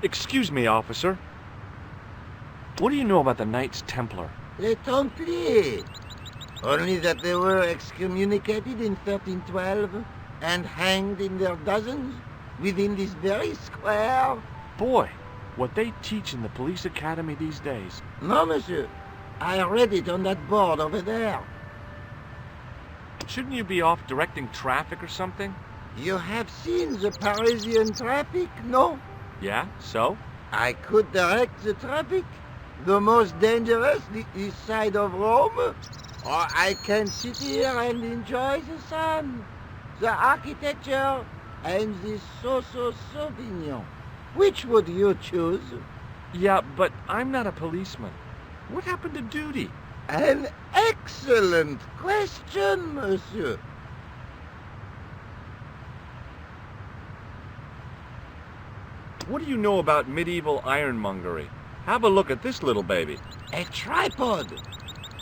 Excuse me, officer. What do you know about the Knights Templar? Les Templiers. Only that they were excommunicated in 1312 and hanged in their dozens within this very square. Boy, what they teach in the police academy these days. No, monsieur. I read it on that board over there. Shouldn't you be off directing traffic or something? You have seen the Parisian traffic, no? Yeah, so? I could direct the traffic. The most dangerous, the east side of Rome. Or I can sit here and enjoy the sun, the architecture, and the Sauvignon. Which would you choose? Yeah, but I'm not a policeman. What happened to duty? An excellent question, monsieur. What do you know about medieval ironmongery? Have a look at this little baby. A tripod.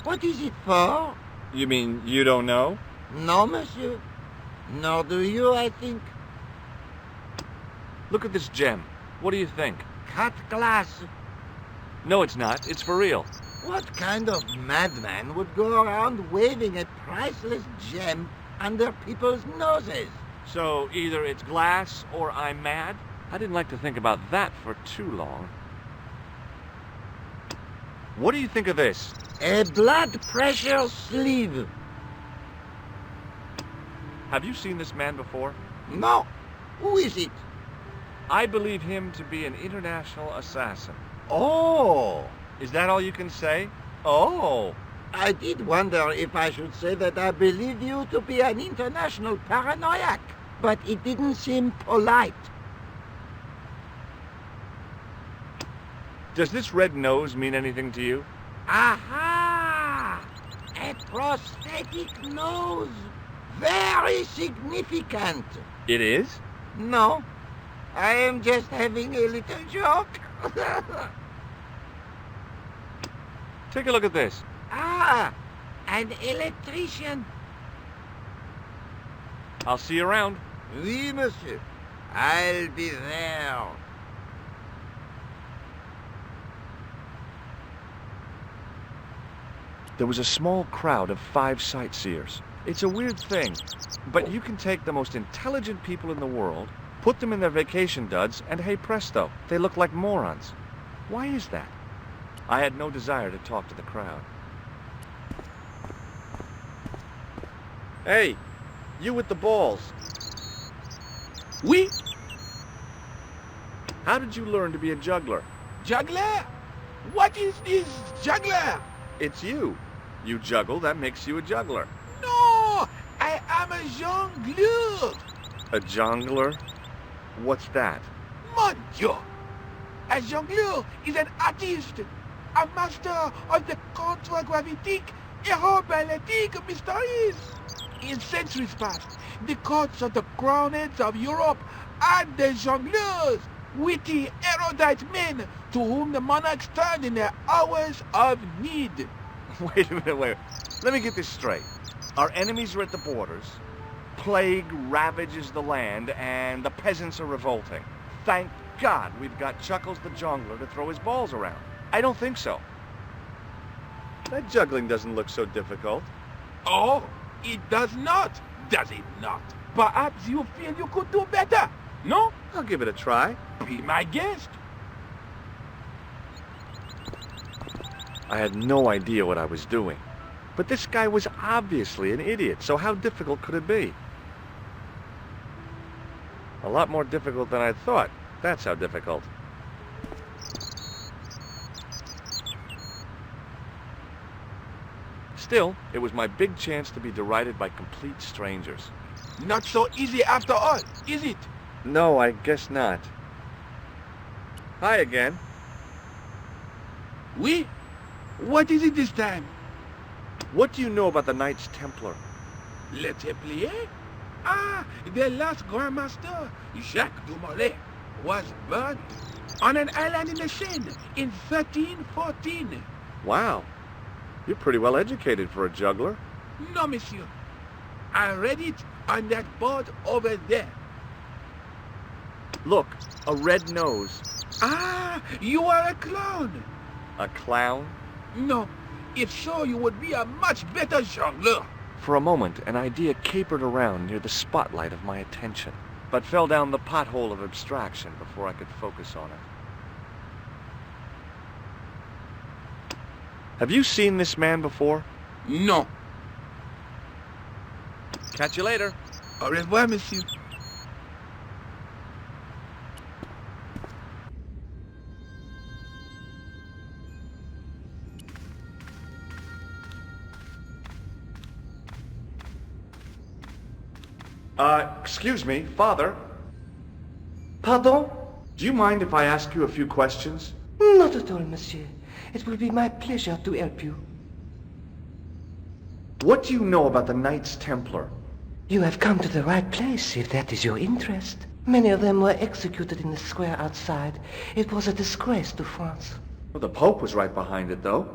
What is it for? You mean you don't know? No, monsieur. Nor do you, I think. Look at this gem. What do you think? Cut glass. No, it's not. It's for real. What kind of madman would go around waving a priceless gem under people's noses? So either it's glass or I'm mad? I didn't like to think about that for too long. What do you think of this? A blood pressure sleeve. Have you seen this man before? No. Who is it? I believe him to be an international assassin. Oh. Is that all you can say? Oh. I did wonder if I should say that I believe you to be an international paranoiac, but it didn't seem polite. Does this red nose mean anything to you? Aha! A prosthetic nose. Very significant. It is? No, I am just having a little joke. Take a look at this. Ah, an electrician. I'll see you around. Oui, monsieur. I'll be there. There was a small crowd of 5 sightseers. It's a weird thing, but you can take the most intelligent people in the world, put them in their vacation duds, and hey presto, they look like morons. Why is that? I had no desire to talk to the crowd. Hey, you with the balls. Oui? How did you learn to be a juggler? Juggler? What is this juggler? It's you. You juggle, that makes you a juggler. No, I am a jongleur. A jongler? What's that? Mon Dieu. A jongleur is an artist, a master of the contragravitic aeroballetic mysteries. In centuries past, the courts of the crowned heads of Europe had the jongleurs, witty, erudite men to whom the monarchs turned in their hours of need. Wait a minute, wait. Let me get this straight. Our enemies are at the borders, plague ravages the land, and the peasants are revolting. Thank God we've got Chuckles the Jongler to throw his balls around. I don't think so. That juggling doesn't look so difficult. Oh, it does not, does it not? Perhaps you feel you could do better, no? I'll give it a try. Be my guest. I had no idea what I was doing. But this guy was obviously an idiot, so how difficult could it be? A lot more difficult than I thought. That's how difficult. Still, it was my big chance to be derided by complete strangers. Not so easy after all, is it? No, I guess not. Hi again. Oui? What is it this time? What do you know about the Knights Templar? Le Templier? Ah, the last Grand Master, Jacques du Molay, was burned on an island in the Seine in 1314. Wow. You're pretty well educated for a juggler. No, monsieur. I read it on that board over there. Look, a red nose. Ah, you are a clown. A clown? No, if so, you would be a much better jongleur. For a moment, an idea capered around near the spotlight of my attention, but fell down the pothole of abstraction before I could focus on it. Have you seen this man before? No. Catch you later. Au revoir, monsieur. Excuse me, Father. Pardon? Do you mind if I ask you a few questions? Not at all, monsieur. It will be my pleasure to help you. What do you know about the Knights Templar? You have come to the right place, if that is your interest. Many of them were executed in the square outside. It was a disgrace to France. Well, the Pope was right behind it, though.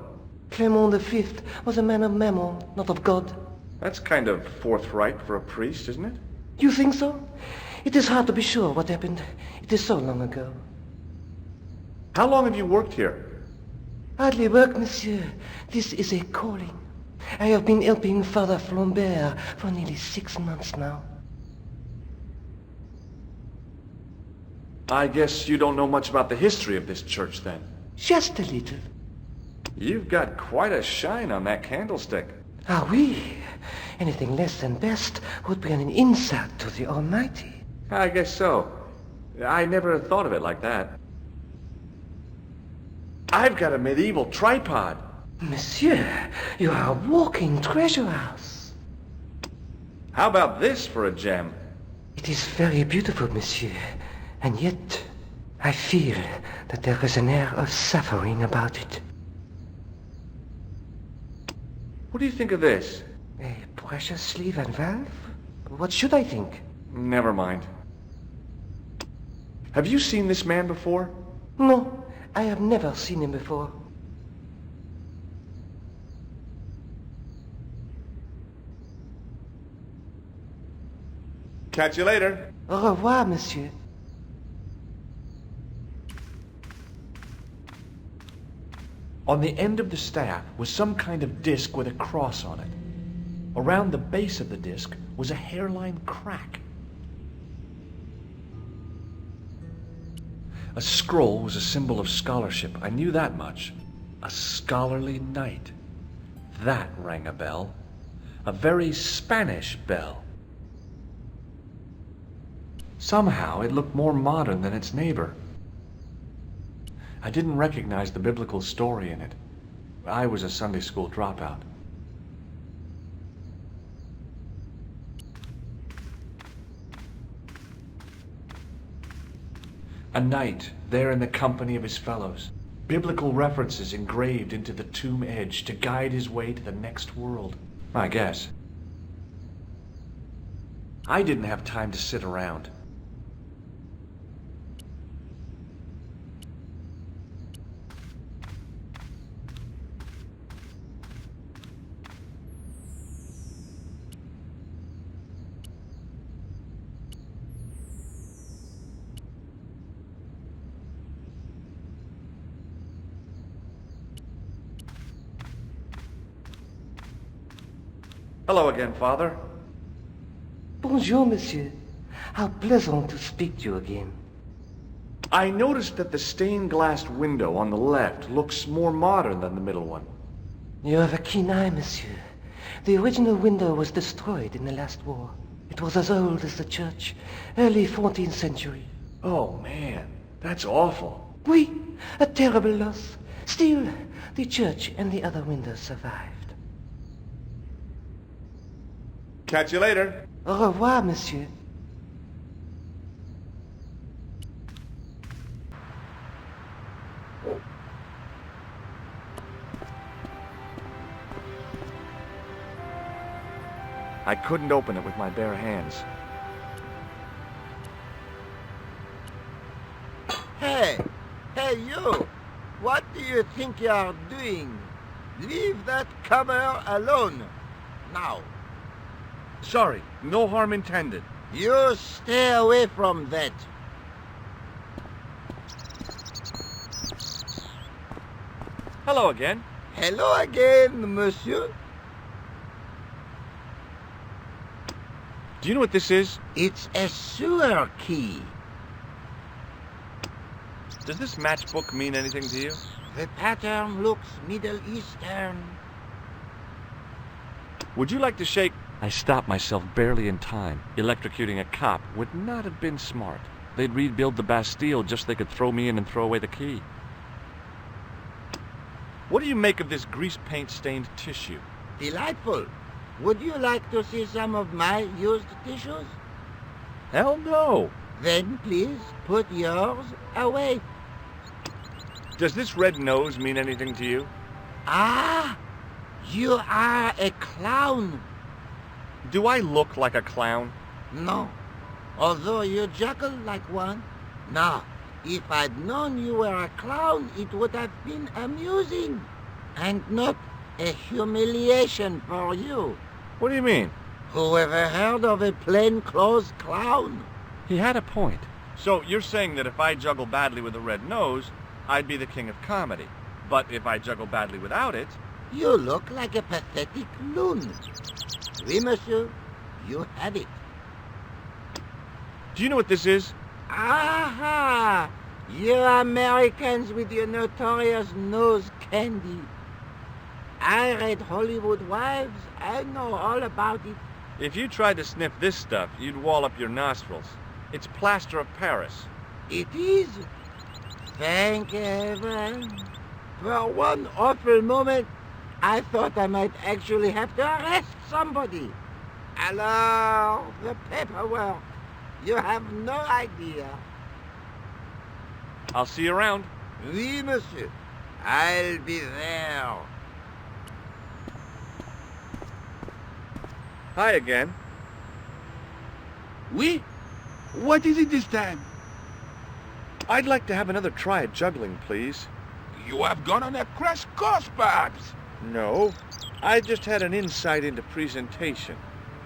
Clement V was a man of mammon, not of God. That's kind of forthright for a priest, isn't it? You think so? It is hard to be sure what happened. It is so long ago. How long have you worked here? Hardly work, monsieur. This is a calling. I have been helping Father Flambert for nearly 6 months now. I guess you don't know much about the history of this church, then. Just a little. You've got quite a shine on that candlestick. Ah, oui. Anything less than best would be an insult to the Almighty. I guess so. I never thought of it like that. I've got a medieval tripod. Monsieur, you are a walking treasure house. How about this for a gem? It is very beautiful, monsieur. And yet, I feel that there is an air of suffering about it. What do you think of this? A precious sleeve and valve? What should I think? Never mind. Have you seen this man before? No, I have never seen him before. Catch you later. Au revoir, monsieur. On the end of the staff was some kind of disc with a cross on it. Around the base of the disc was a hairline crack. A scroll was a symbol of scholarship. I knew that much. A scholarly knight. That rang a bell. A very Spanish bell. Somehow it looked more modern than its neighbor. I didn't recognize the biblical story in it. I was a Sunday school dropout. A knight, there in the company of his fellows. Biblical references engraved into the tomb edge to guide his way to the next world. I guess. I didn't have time to sit around. Hello again, Father. Bonjour, monsieur. How pleasant to speak to you again. I noticed that the stained glass window on the left looks more modern than the middle one. You have a keen eye, monsieur. The original window was destroyed in the last war. It was as old as the church, early 14th century. Oh, man, that's awful. Oui, a terrible loss. Still, the church and the other windows survived. Catch you later. Au revoir, monsieur. I couldn't open it with my bare hands. Hey, you! What do you think you are doing? Leave that cover alone. Now. Sorry, no harm intended. You stay away from that. Hello again. Hello again, monsieur. Do you know what this is? It's a sewer key. Does this matchbook mean anything to you? The pattern looks Middle Eastern. Would you like to shake? I stopped myself barely in time. Electrocuting a cop would not have been smart. They'd rebuild the Bastille just so they could throw me in and throw away the key. What do you make of this grease paint stained tissue? Delightful. Would you like to see some of my used tissues? Hell no. Then please put yours away. Does this red nose mean anything to you? Ah, you are a clown. Do I look like a clown? No, although you juggle like one. Now, if I'd known you were a clown, it would have been amusing and not a humiliation for you. What do you mean? Whoever heard of a plainclothes clown? He had a point. So you're saying that if I juggle badly with a red nose, I'd be the king of comedy. But if I juggle badly without it... You look like a pathetic loon. Oui, monsieur, you have it. Do you know what this is? Aha! You Americans with your notorious nose candy. I read Hollywood Wives. I know all about it. If you tried to sniff this stuff, you'd wall up your nostrils. It's plaster of Paris. It is. Thank heaven. For one awful moment, I thought I might actually have to arrest somebody. Alors, the paperwork. You have no idea. I'll see you around. Oui, monsieur. I'll be there. Hi again. Oui? What is it this time? I'd like to have another try at juggling, please. You have gone on a crash course, perhaps? No, I just had an insight into presentation.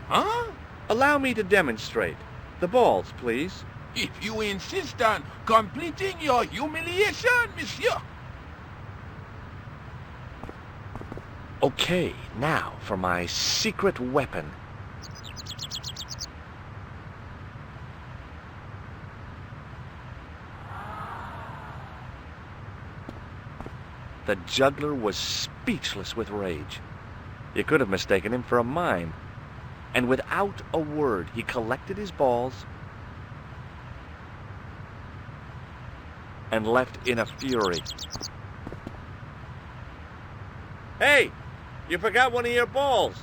Huh? Allow me to demonstrate. The balls, please. If you insist on completing your humiliation, monsieur. Okay, now for my secret weapon. The juggler was speechless with rage. You could have mistaken him for a mime. And without a word, he collected his balls and left in a fury. Hey! You forgot one of your balls!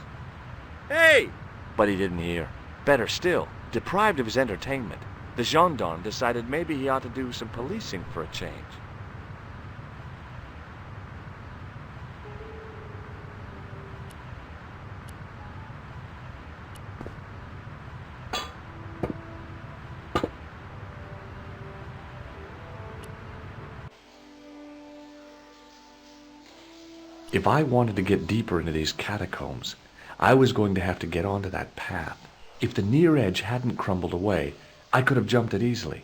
Hey! But he didn't hear. Better still, deprived of his entertainment, the gendarme decided maybe he ought to do some policing for a change. If I wanted to get deeper into these catacombs, I was going to have to get onto that path. If the near edge hadn't crumbled away, I could have jumped it easily.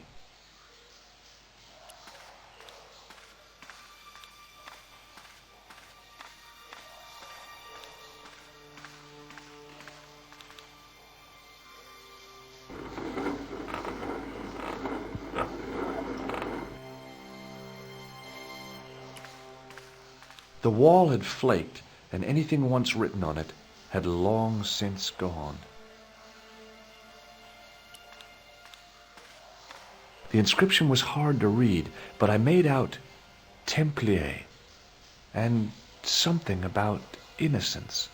The wall had flaked, and anything once written on it had long since gone. The inscription was hard to read, but I made out Templiers and something about innocence.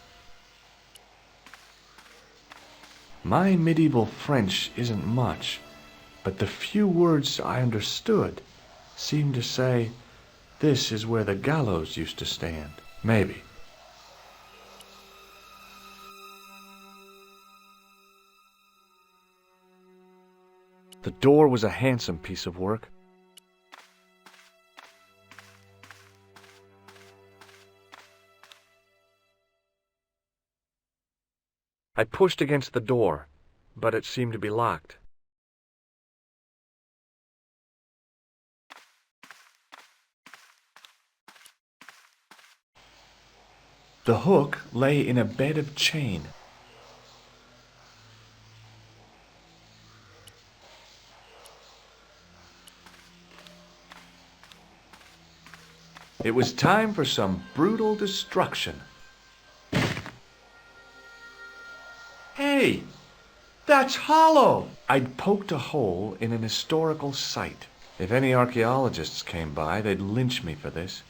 My medieval French isn't much, but the few words I understood seemed to say, "This is where the gallows used to stand." Maybe. The door was a handsome piece of work. I pushed against the door, but it seemed to be locked. The hook lay in a bed of chain. It was time for some brutal destruction. Hey, that's hollow! I'd poked a hole in an historical site. If any archaeologists came by, they'd lynch me for this.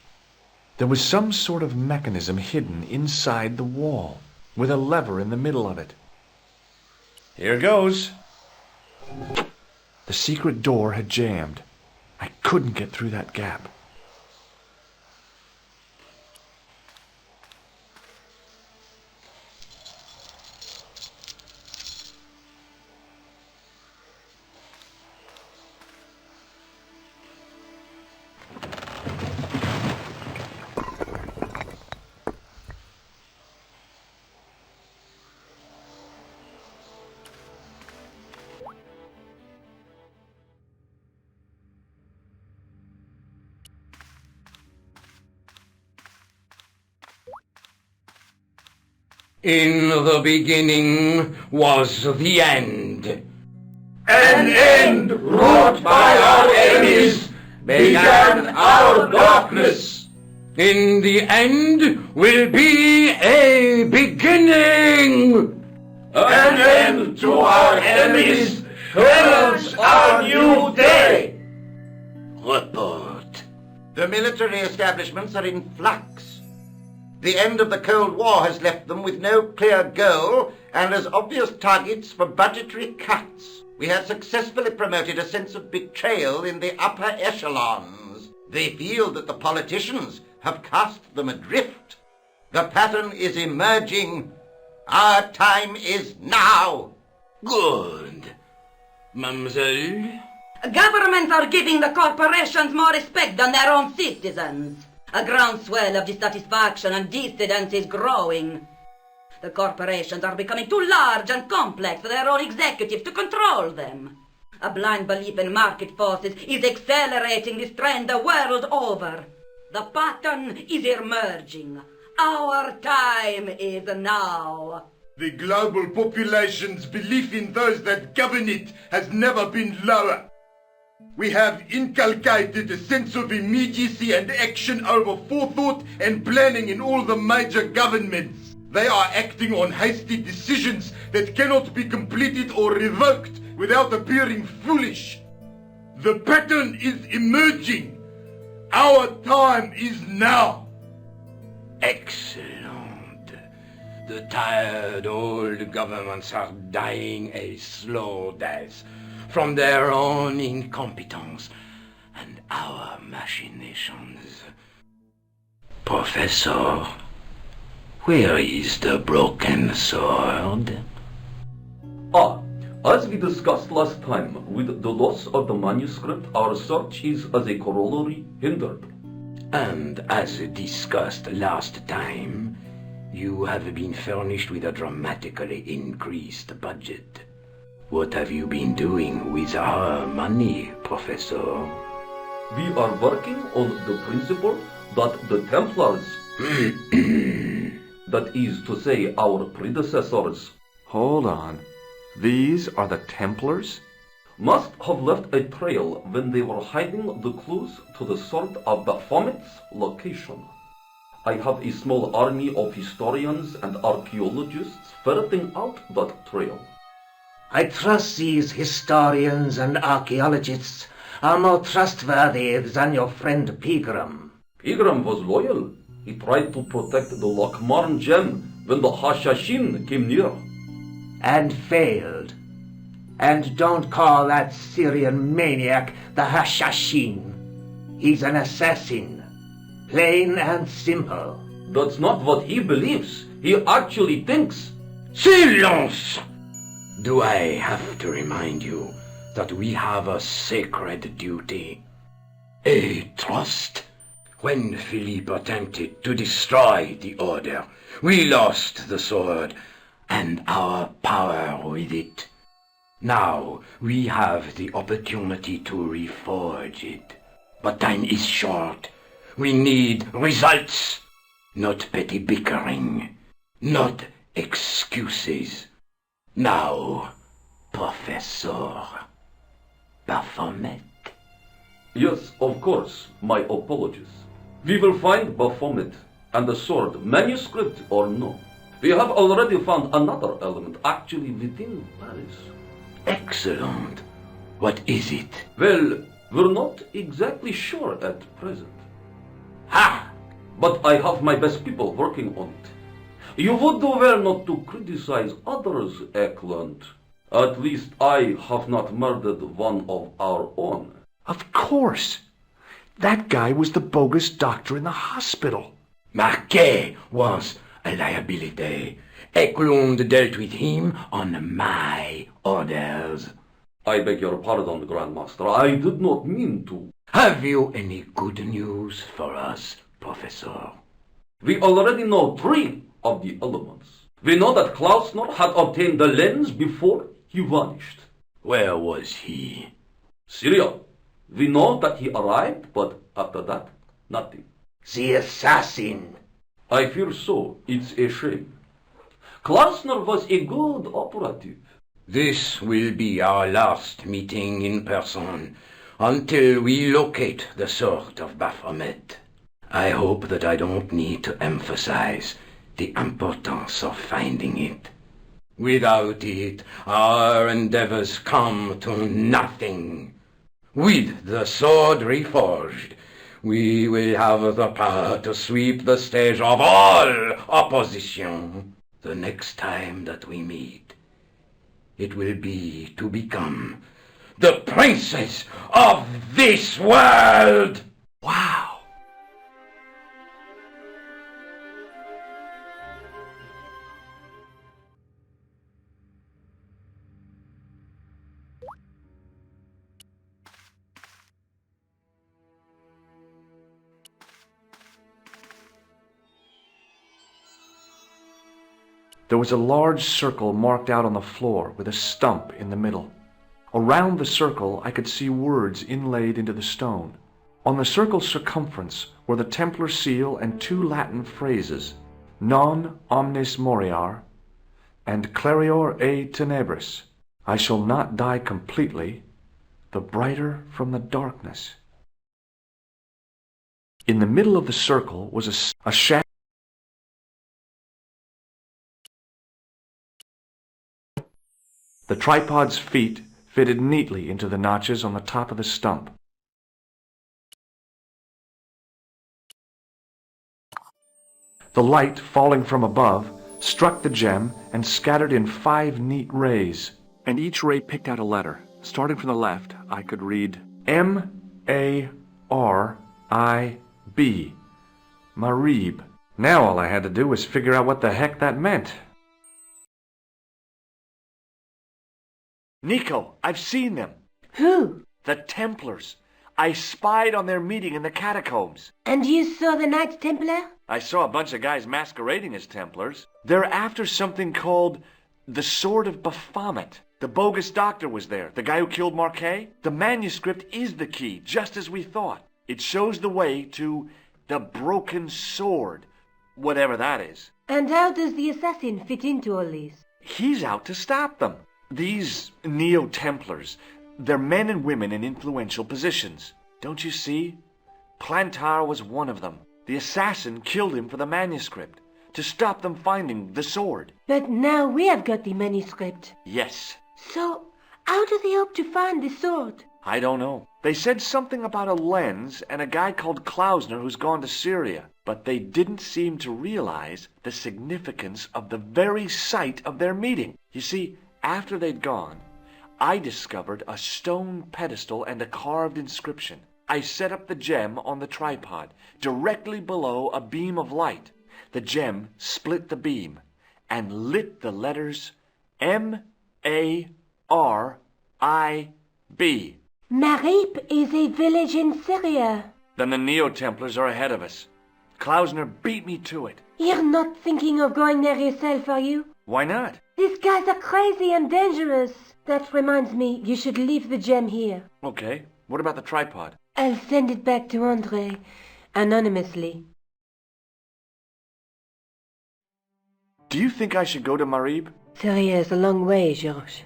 There was some sort of mechanism hidden inside the wall, with a lever in the middle of it. Here goes. The secret door had jammed. I couldn't get through that gap. In the beginning was the end. An end wrought by our enemies began our darkness. In the end will be a beginning. An end to our enemies heralds our new day. Report. The military establishments are in flux. The end of the Cold War has left them with no clear goal and as obvious targets for budgetary cuts. We have successfully promoted a sense of betrayal in the upper echelons. They feel that the politicians have cast them adrift. The pattern is emerging. Our time is now. Good. Mademoiselle? Governments are giving the corporations more respect than their own citizens. A groundswell of dissatisfaction and dissidence is growing. The corporations are becoming too large and complex for their own executives to control them. A blind belief in market forces is accelerating this trend the world over. The pattern is emerging. Our time is now. The global population's belief in those that govern it has never been lower. We have inculcated a sense of immediacy and action over forethought and planning in all the major governments. They are acting on hasty decisions that cannot be completed or revoked without appearing foolish. The pattern is emerging. Our time is now. Excellent. The tired old governments are dying a slow death from their own incompetence and our machinations. Professor, where is the broken sword? As we discussed last time, with the loss of the manuscript, our search is as a corollary hindered. And as discussed last time, you have been furnished with a dramatically increased budget. What have you been doing with our money, Professor? We are working on the principle that the Templars, that is to say our predecessors, Hold on. These are the Templars? must have left a trail when they were hiding the clues to the sword of Baphomet's location. I have a small army of historians and archaeologists ferreting out that trail. I trust these historians and archaeologists are more trustworthy than your friend Pegram. Pegram was loyal. He tried to protect the Lochmarn gem when the Hashashin came near. And failed. And don't call that Syrian maniac the Hashashin. He's an assassin. Plain and simple. That's not what he believes. He actually thinks. Silence! Do I have to remind you that we have a sacred duty? A trust? When Philippe attempted to destroy the Order, we lost the sword and our power with it. Now we have the opportunity to reforge it. But time is short. We need results. Not petty bickering. Not excuses. Now, Professor Baphomet. Yes, of course, my apologies. We will find Baphomet and the sword, manuscript or no. We have already found another element actually within Paris. Excellent. What is it? Well, we're not exactly sure at present. Ha! But I have my best people working on it. You would do well not to criticize others, Eklund. At least I have not murdered one of our own. Of course. That guy was the bogus doctor in the hospital. Marquet was a liability. Eklund dealt with him on my orders. I beg your pardon, Grandmaster. I did not mean to. Have you any good news for us, Professor? We already know 3 of the elements. We know that Klausner had obtained the lens before he vanished. Where was he? Syria. We know that he arrived, but after that, nothing. The assassin. I fear so. It's a shame. Klausner was a good operative. This will be our last meeting in person until we locate the sword of Baphomet. I hope that I don't need to emphasize the importance of finding it. Without it, our endeavors come to nothing. With the sword reforged, we will have the power to sweep the stage of all opposition. The next time that we meet, it will be to become the princess of this world! Wow. There was a large circle marked out on the floor with a stump in the middle. Around the circle I could see words inlaid into the stone. On the circle's circumference were the Templar seal and 2 Latin phrases, Non omnis moriar and Clarior e tenebris. I shall not die completely, the brighter from the darkness. In the middle of the circle was a shaft. The tripod's feet fitted neatly into the notches on the top of the stump. The light, falling from above, struck the gem and scattered in 5 neat rays. And each ray picked out a letter. Starting from the left, I could read M-A-R-I-B. Marib. Now all I had to do was figure out what the heck that meant. Nico, I've seen them. Who? The Templars. I spied on their meeting in the catacombs. And you saw the Knights Templar? I saw a bunch of guys masquerading as Templars. They're after something called the Sword of Baphomet. The bogus doctor was there, the guy who killed Marquet. The manuscript is the key, just as we thought. It shows the way to the broken sword, whatever that is. And how does the assassin fit into all this? He's out to stop them. These Neo-Templars, they're men and women in influential positions. Don't you see? Plantar was one of them. The assassin killed him for the manuscript, to stop them finding the sword. But now we have got the manuscript. Yes. So, how do they hope to find the sword? I don't know. They said something about a lens and a guy called Klausner who's gone to Syria, but they didn't seem to realize the significance of the very site of their meeting. You see, after they'd gone, I discovered a stone pedestal and a carved inscription. I set up the gem on the tripod, directly below a beam of light. The gem split the beam and lit the letters M-A-R-I-B. Marib is a village in Syria. Then the Neo-Templars are ahead of us. Klausner beat me to it. You're not thinking of going there yourself, are you? Why not? These guys are crazy and dangerous. That reminds me, you should leave the gem here. Okay, what about the tripod? I'll send it back to Andre, anonymously. Do you think I should go to Marib? Syria is a long way, Georges.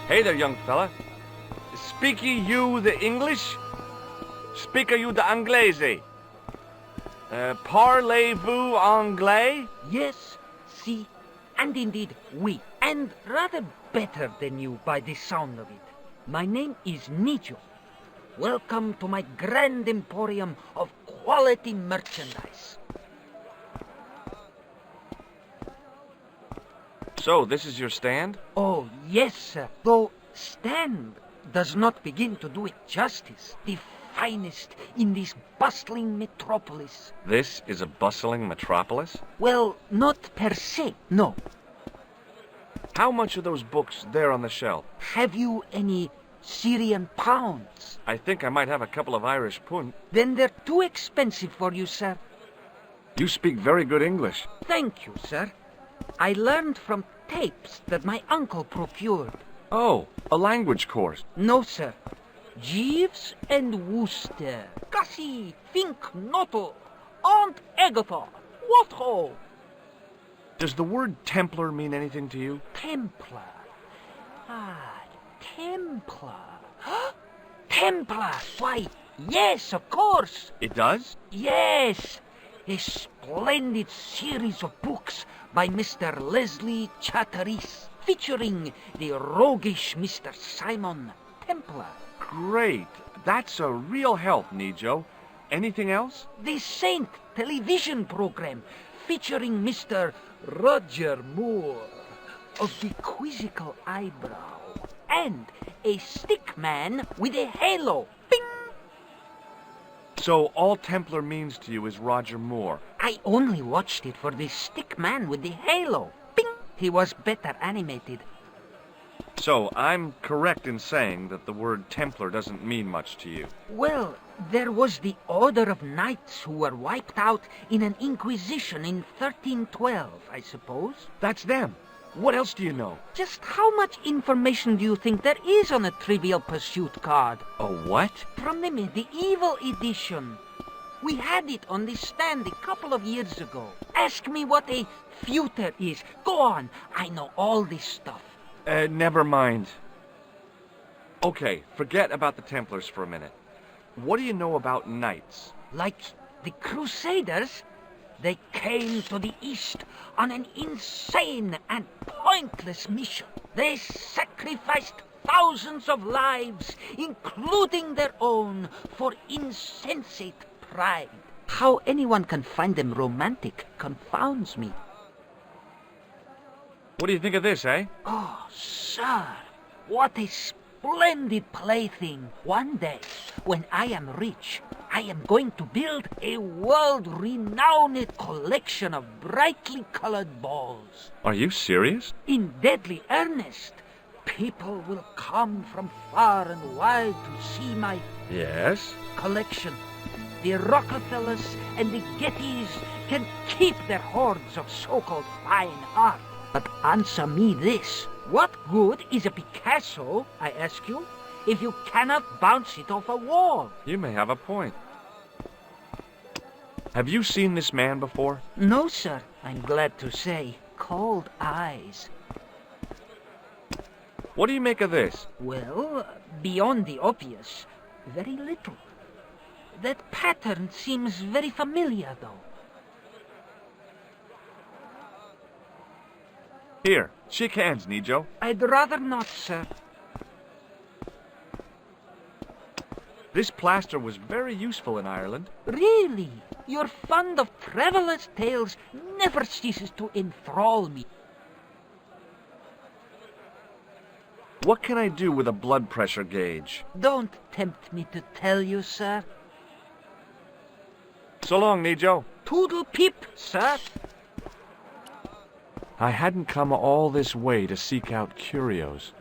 Hey there, young fella. Speak you the English? Speak you the Anglais? Parlez-vous anglais? Yes, si, and indeed oui, and rather better than you by the sound of it. My name is Nijo. Welcome to my grand emporium of quality merchandise. So, this is your stand? Oh, yes, sir. Though stand does not begin to do it justice. The finest in this bustling metropolis. This is a bustling metropolis? Well, not per se, no. How much are those books there on the shelf? Have you any Syrian pounds? I think I might have a couple of Irish pund. Then they're too expensive for you, sir. You speak very good English. Thank you, sir. I learned from tapes that my uncle procured. Oh, a language course. No, sir. Jeeves and Wooster. Gussie, Fink, Noto, Aunt Agatha. What ho? Does the word Templar mean anything to you? Templar. Ah, Templar. Templar! Why, yes, of course. It does? Yes. A splendid series of books by Mr. Leslie Chatteris, featuring the roguish Mr. Simon Templar. Great. That's a real help, Nijo. Anything else? The Saint television program, featuring Mr. Roger Moore of the quizzical eyebrow, and a stick man with a halo. Bing! So all Templar means to you is Roger Moore. I only watched it for the stick man with the halo. Bing! He was better animated. So I'm correct in saying that the word Templar doesn't mean much to you. Well, there was the Order of Knights who were wiped out in an Inquisition in 1312, I suppose. That's them. What else do you know? Just how much information do you think there is on a Trivial Pursuit card? A what? From the medieval edition. We had it on the stand a couple of years ago. Ask me what a feuter is. Go on, I know all this stuff. Never mind. Okay, forget about the Templars for a minute. What do you know about knights? Like the Crusaders, they came to the East on an insane and pointless mission. They sacrificed thousands of lives, including their own, for insensate pride. How anyone can find them romantic confounds me. What do you think of this, eh? Oh, sir, what a splendid plaything. One day, when I am rich, I am going to build a world-renowned collection of brightly colored balls. Are you serious? In deadly earnest. People will come from far and wide to see my Yes? collection. The Rockefellers and the Gettys can keep their hordes of so-called fine art. But answer me this. What good is a Picasso, I ask you, if you cannot bounce it off a wall? You may have a point. Have you seen this man before? No, sir, I'm glad to say. Cold eyes. What do you make of this? Well, beyond the obvious, very little. That pattern seems very familiar, though. Here, shake hands, Nijo. I'd rather not, sir. This plaster was very useful in Ireland. Really? Your fund of travelers' tales never ceases to enthrall me. What can I do with a blood pressure gauge? Don't tempt me to tell you, sir. So long, Nijo. Toodle pip, sir. I hadn't come all this way to seek out curios.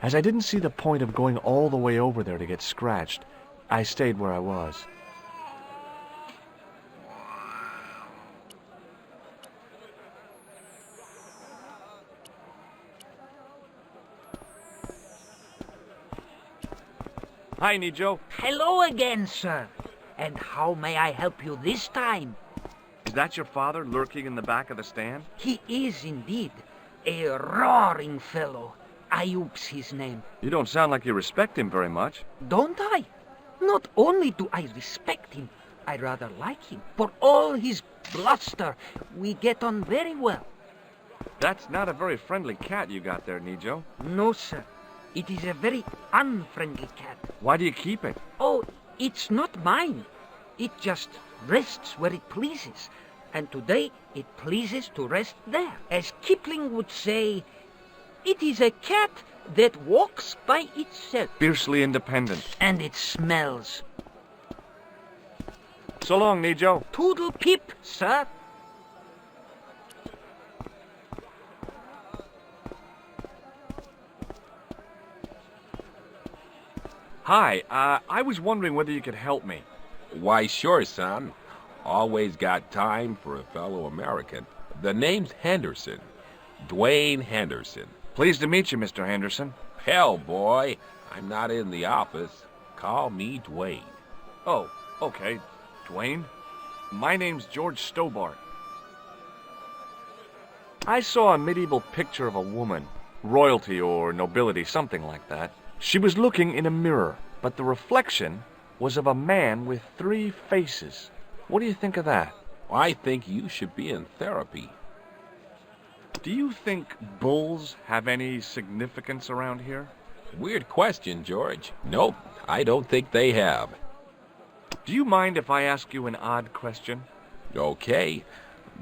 As I didn't see the point of going all the way over there to get scratched, I stayed where I was. Hi, Nijo. Hello again, sir. And how may I help you this time? Is that your father lurking in the back of the stand? He is indeed a roaring fellow. Ayub's his name. You don't sound like you respect him very much. Don't I? Not only do I respect him, I rather like him. For all his bluster, we get on very well. That's not a very friendly cat you got there, Nijo. No, sir. It is a very unfriendly cat. Why do you keep it? Oh, it's not mine. It just rests where it pleases. And today it pleases to rest there. As Kipling would say, it is a cat that walks by itself. Fiercely independent. And it smells. So long, Nijo. Toodle pip, sir. Hi, I was wondering whether you could help me. Why, sure, son. Always got time for a fellow American. The name's Henderson. Dwayne Henderson. Pleased to meet you, Mr. Henderson. Hell, boy, I'm not in the office. Call me Dwayne. Oh, okay. Dwayne? My name's George Stobart. I saw a medieval picture of a woman. Royalty or nobility, something like that. She was looking in a mirror, but the reflection was of a man with 3 faces. What do you think of that? I think you should be in therapy. Do you think bulls have any significance around here? Weird question, George. Nope, I don't think they have. Do you mind if I ask you an odd question? Okay,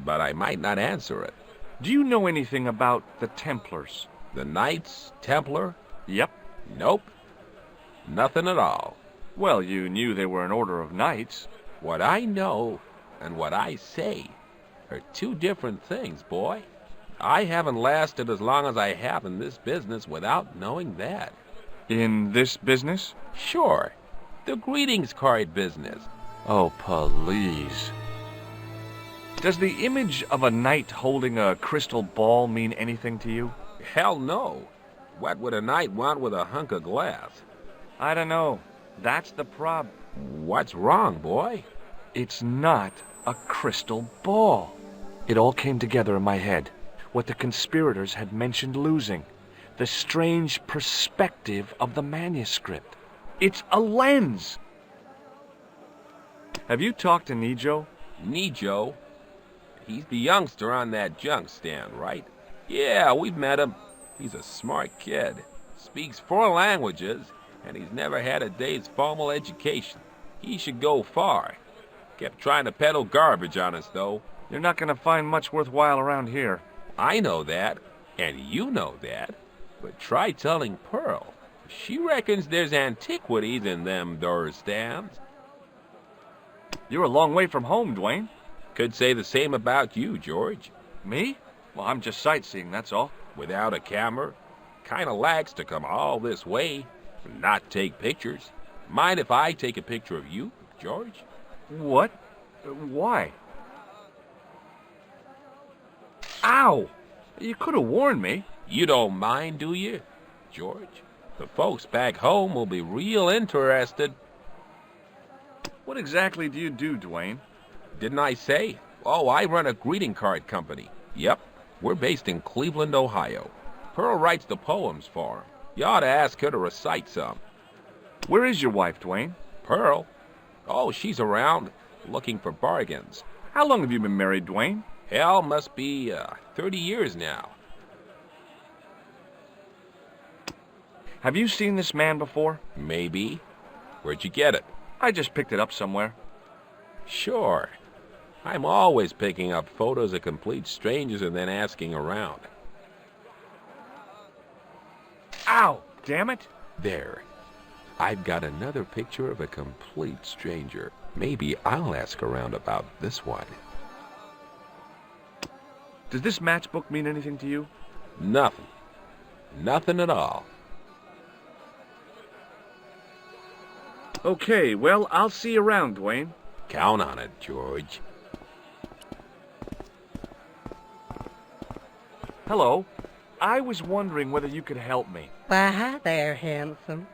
but I might not answer it. Do you know anything about the Templars? The Knights Templar? Yep. Nope. Nothing at all. Well, you knew they were an order of knights. What I know and what I say are 2 different things, boy. I haven't lasted as long as I have in this business without knowing that. In this business? Sure. The greetings card business. Oh, please. Does the image of a knight holding a crystal ball mean anything to you? Hell no. What would a knight want with a hunk of glass? I don't know. That's the prob. What's wrong, boy? It's not a crystal ball. It all came together in my head. What the conspirators had mentioned losing. The strange perspective of the manuscript. It's a lens. Have you talked to Nijo? Nijo? He's the youngster on that junk stand, right? Yeah, we've met him. He's a smart kid. Speaks 4 languages, and he's never had a day's formal education. He should go far. Kept trying to peddle garbage on us, though. You're not going to find much worthwhile around here. I know that, and you know that. But try telling Pearl. She reckons there's antiquities in them door stands. You're a long way from home, Dwayne. Could say the same about you, George. Me? Well, I'm just sightseeing, that's all. Without a camera? Kinda lags to come all this way and not take pictures. Mind if I take a picture of you, George? What? Why? Ow! You could have warned me. You don't mind, do you, George? The folks back home will be real interested. What exactly do you do, Dwayne? Didn't I say? Oh, I run a greeting card company. Yep, we're based in Cleveland, Ohio. Pearl writes the poems for 'em. You ought to ask her to recite some. Where is your wife, Dwayne? Pearl? Oh, she's around, looking for bargains. How long have you been married, Dwayne? Hell, must be 30 years now. Have you seen this man before? Maybe. Where'd you get it? I just picked it up somewhere. Sure. I'm always picking up photos of complete strangers and then asking around. Ow! Damn it! There. I've got another picture of a complete stranger. Maybe I'll ask around about this one. Does this matchbook mean anything to you? Nothing. Nothing at all. Okay, well, I'll see you around, Dwayne. Count on it, George. Hello. I was wondering whether you could help me. Why, hi there, handsome.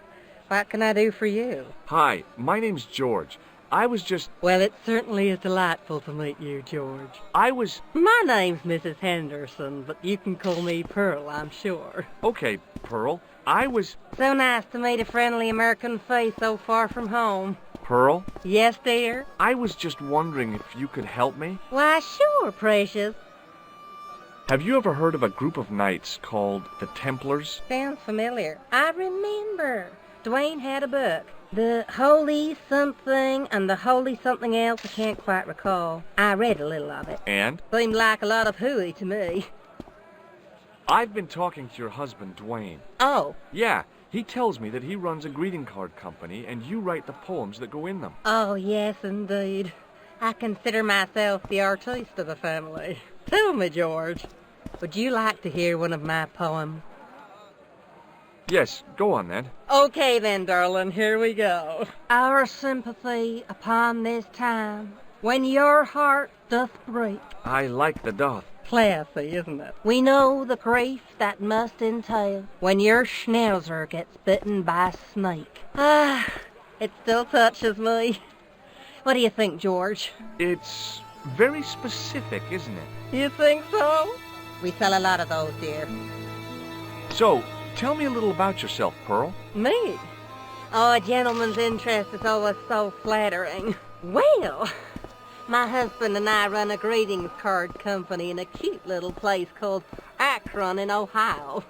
What can I do for you? Hi, my name's George. I was just... Well, it certainly is delightful to meet you, George. My name's Mrs. Henderson, but you can call me Pearl, I'm sure. Okay, Pearl. So nice to meet a friendly American face so far from home. Pearl? Yes, dear? I was just wondering if you could help me. Why, sure, precious. Have you ever heard of a group of knights called the Templars? Sounds familiar. I remember. Dwayne had a book. The Holy Something and the Holy Something Else, I can't quite recall. I read a little of it. And? Seemed like a lot of hooey to me. I've been talking to your husband, Dwayne. Oh. Yeah, he tells me that he runs a greeting card company and you write the poems that go in them. Oh, yes, indeed. I consider myself the artiste of the family. Tell me, George, would you like to hear one of my poems? Yes, go on then. Okay then, darling, here we go. Our sympathy upon this time, when your heart doth break. I like the doth. Classy, isn't it? We know the grief that must entail when your schnauzer gets bitten by a snake. Ah, it still touches me. What do you think, George? It's very specific, isn't it? You think so? We sell a lot of those, dear. So, tell me a little about yourself, Pearl. Me? Oh, a gentleman's interest is always so flattering. Well, my husband and I run a greetings card company in a cute little place called Akron in Ohio.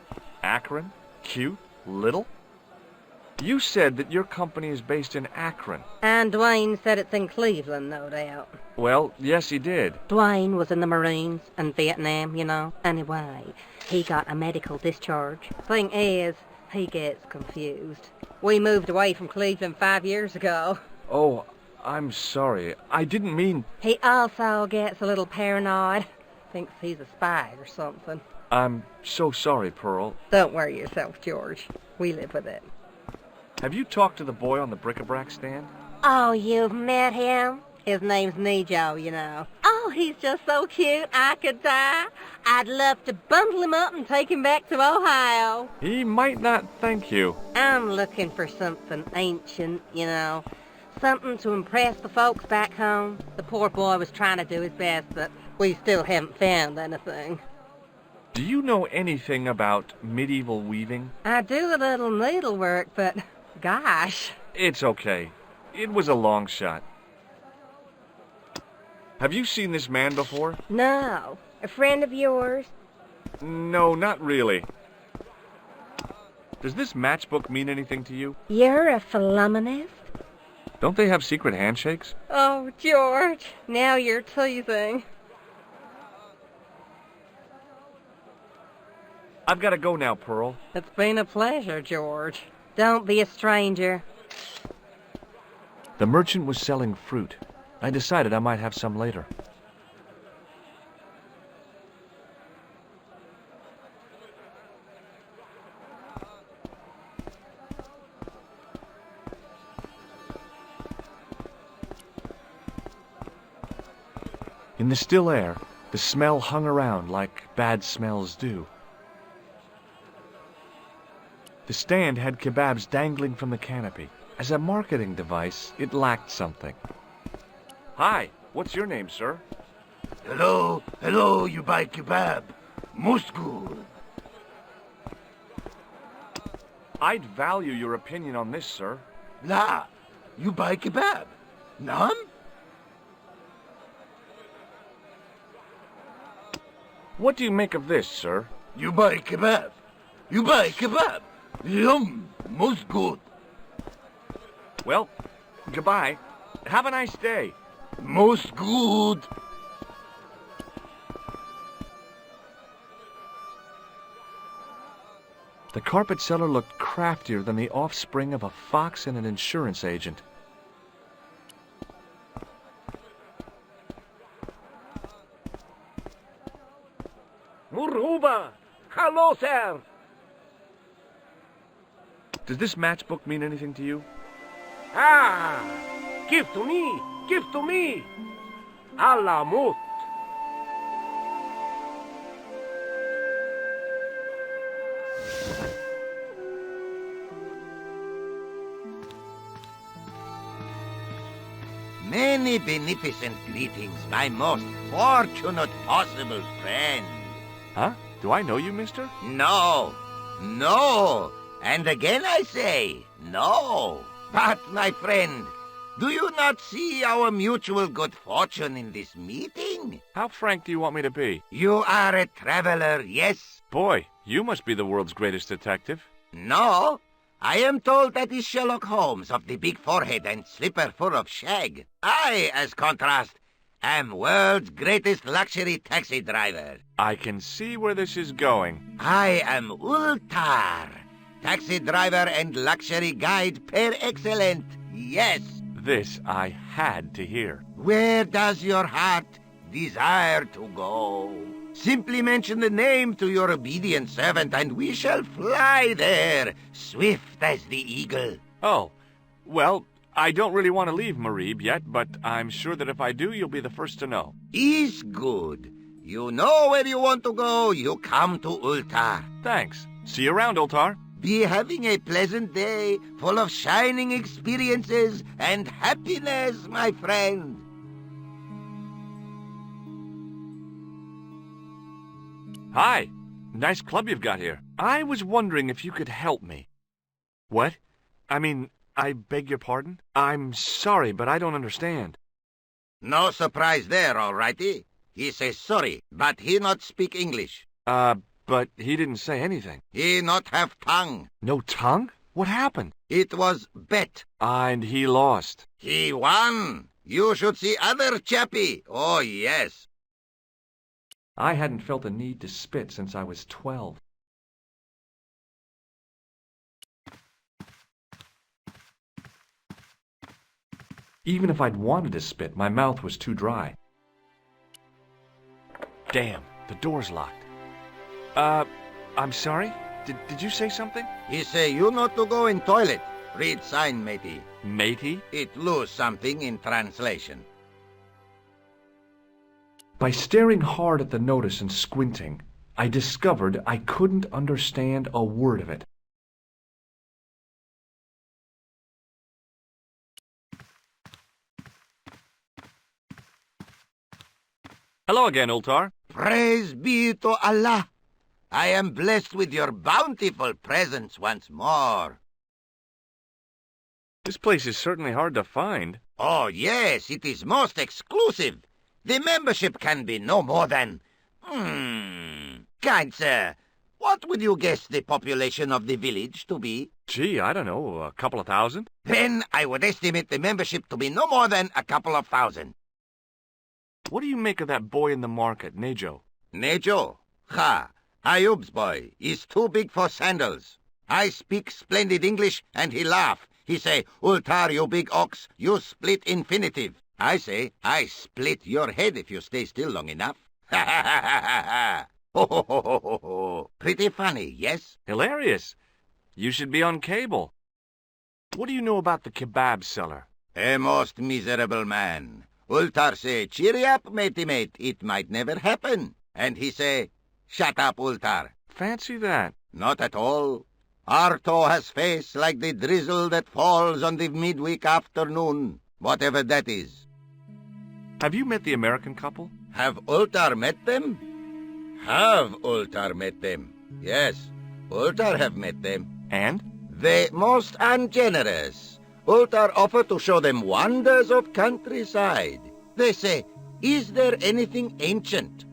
Akron? Cute? Little? You said that your company is based in Akron. And Dwayne said it's in Cleveland, no doubt. Well, yes, he did. Dwayne was in the Marines in Vietnam, you know. Anyway, he got a medical discharge. Thing is, he gets confused. We moved away from Cleveland 5 years ago. Oh, I'm sorry. I didn't mean... He also gets a little paranoid. Thinks he's a spy or something. I'm so sorry, Pearl. Don't worry yourself, George. We live with it. Have you talked to the boy on the bric-a-brac stand? Oh, you've met him? His name's Nejo, you know. Oh, he's just so cute, I could die. I'd love to bundle him up and take him back to Ohio. He might not thank you. I'm looking for something ancient, you know. Something to impress the folks back home. The poor boy was trying to do his best, but we still haven't found anything. Do you know anything about medieval weaving? I do a little needlework, but gosh. It's okay. It was a long shot. Have you seen this man before? No. A friend of yours? No, not really. Does this matchbook mean anything to you? You're a philommenist? Don't they have secret handshakes? Oh, George, now you're teasing. I've got to go now, Pearl. It's been a pleasure, George. Don't be a stranger. The merchant was selling fruit. I decided I might have some later. In the still air, the smell hung around like bad smells do. The stand had kebabs dangling from the canopy. As a marketing device, it lacked something. Hi, what's your name, sir? Hello, you buy kebab. Most good. I'd value your opinion on this, sir. La, you buy kebab. None? What do you make of this, sir? You buy kebab. You buy kebab. Yum, most good. Well, goodbye. Have a nice day. Most good. The carpet seller looked craftier than the offspring of a fox and an insurance agent. Muruba! Hello, sir! Does this matchbook mean anything to you? Ah! Give to me! Give to me! Alamut! Many beneficent greetings, my most fortunate possible friend. Huh? Do I know you, mister? No, no, and again I say, no. But, my friend, do you not see our mutual good fortune in this meeting? How frank do you want me to be? You are a traveler, yes? Boy, you must be the world's greatest detective. No, I am told that is Sherlock Holmes of the big forehead and slipper full of shag. I, as contrast, am world's greatest luxury taxi driver. I can see where this is going. I am Ultar, taxi driver and luxury guide per excellent. Yes. This I had to hear. Where does your heart desire to go? Simply mention the name to your obedient servant, and we shall fly there, swift as the eagle. Oh, well, I don't really want to leave Marib yet, but I'm sure that if I do, you'll be the first to know. Is good. You know where you want to go, you come to Ultar. Thanks. See you around, Ultar. Be having a pleasant day, full of shining experiences and happiness, my friend. Hi. Nice club you've got here. I was wondering if you could help me. What? I mean, I beg your pardon? I'm sorry, but I don't understand. No surprise there, all righty. He says sorry, but he not speak English. But he didn't say anything. He not have tongue. No tongue? What happened? It was bet. And he lost. He won. You should see other chappie. Oh, yes. I hadn't felt a need to spit since I was 12. Even if I'd wanted to spit, my mouth was too dry. Damn, the door's locked. I'm sorry? Did you say something? He say you not to go in toilet. Read sign, matey. Matey? It lose something in translation. By staring hard at the notice and squinting, I discovered I couldn't understand a word of it. Hello again, Ultar. Praise be to Allah. I am blessed with your bountiful presence once more. This place is certainly hard to find. Oh, yes, it is most exclusive. The membership can be no more than... Kind sir, what would you guess the population of the village to be? Gee, I don't know, a couple of thousand? Then I would estimate the membership to be no more than a couple of thousand. What do you make of that boy in the market, Nejo? Nejo? Ha! Ayub's boy is too big for sandals. I speak splendid English, and he laugh. He say, Ultar, you big ox, you split infinitive. I say, I split your head if you stay still long enough. Ha ha ha ha ha! Ho ho ho ho ho ho! Pretty funny, yes? Hilarious. You should be on cable. What do you know about the kebab seller? A most miserable man. Ultar say, cheery up, matey mate, it might never happen. And he say, shut up, Ultar. Fancy that. Not at all. Arto has face like the drizzle that falls on the midweek afternoon, whatever that is. Have you met the American couple? Have Ultar met them? Have Ultar met them? Yes, Ultar have met them. And? They most ungenerous. Ultar offer to show them wonders of countryside. They say, is there anything ancient?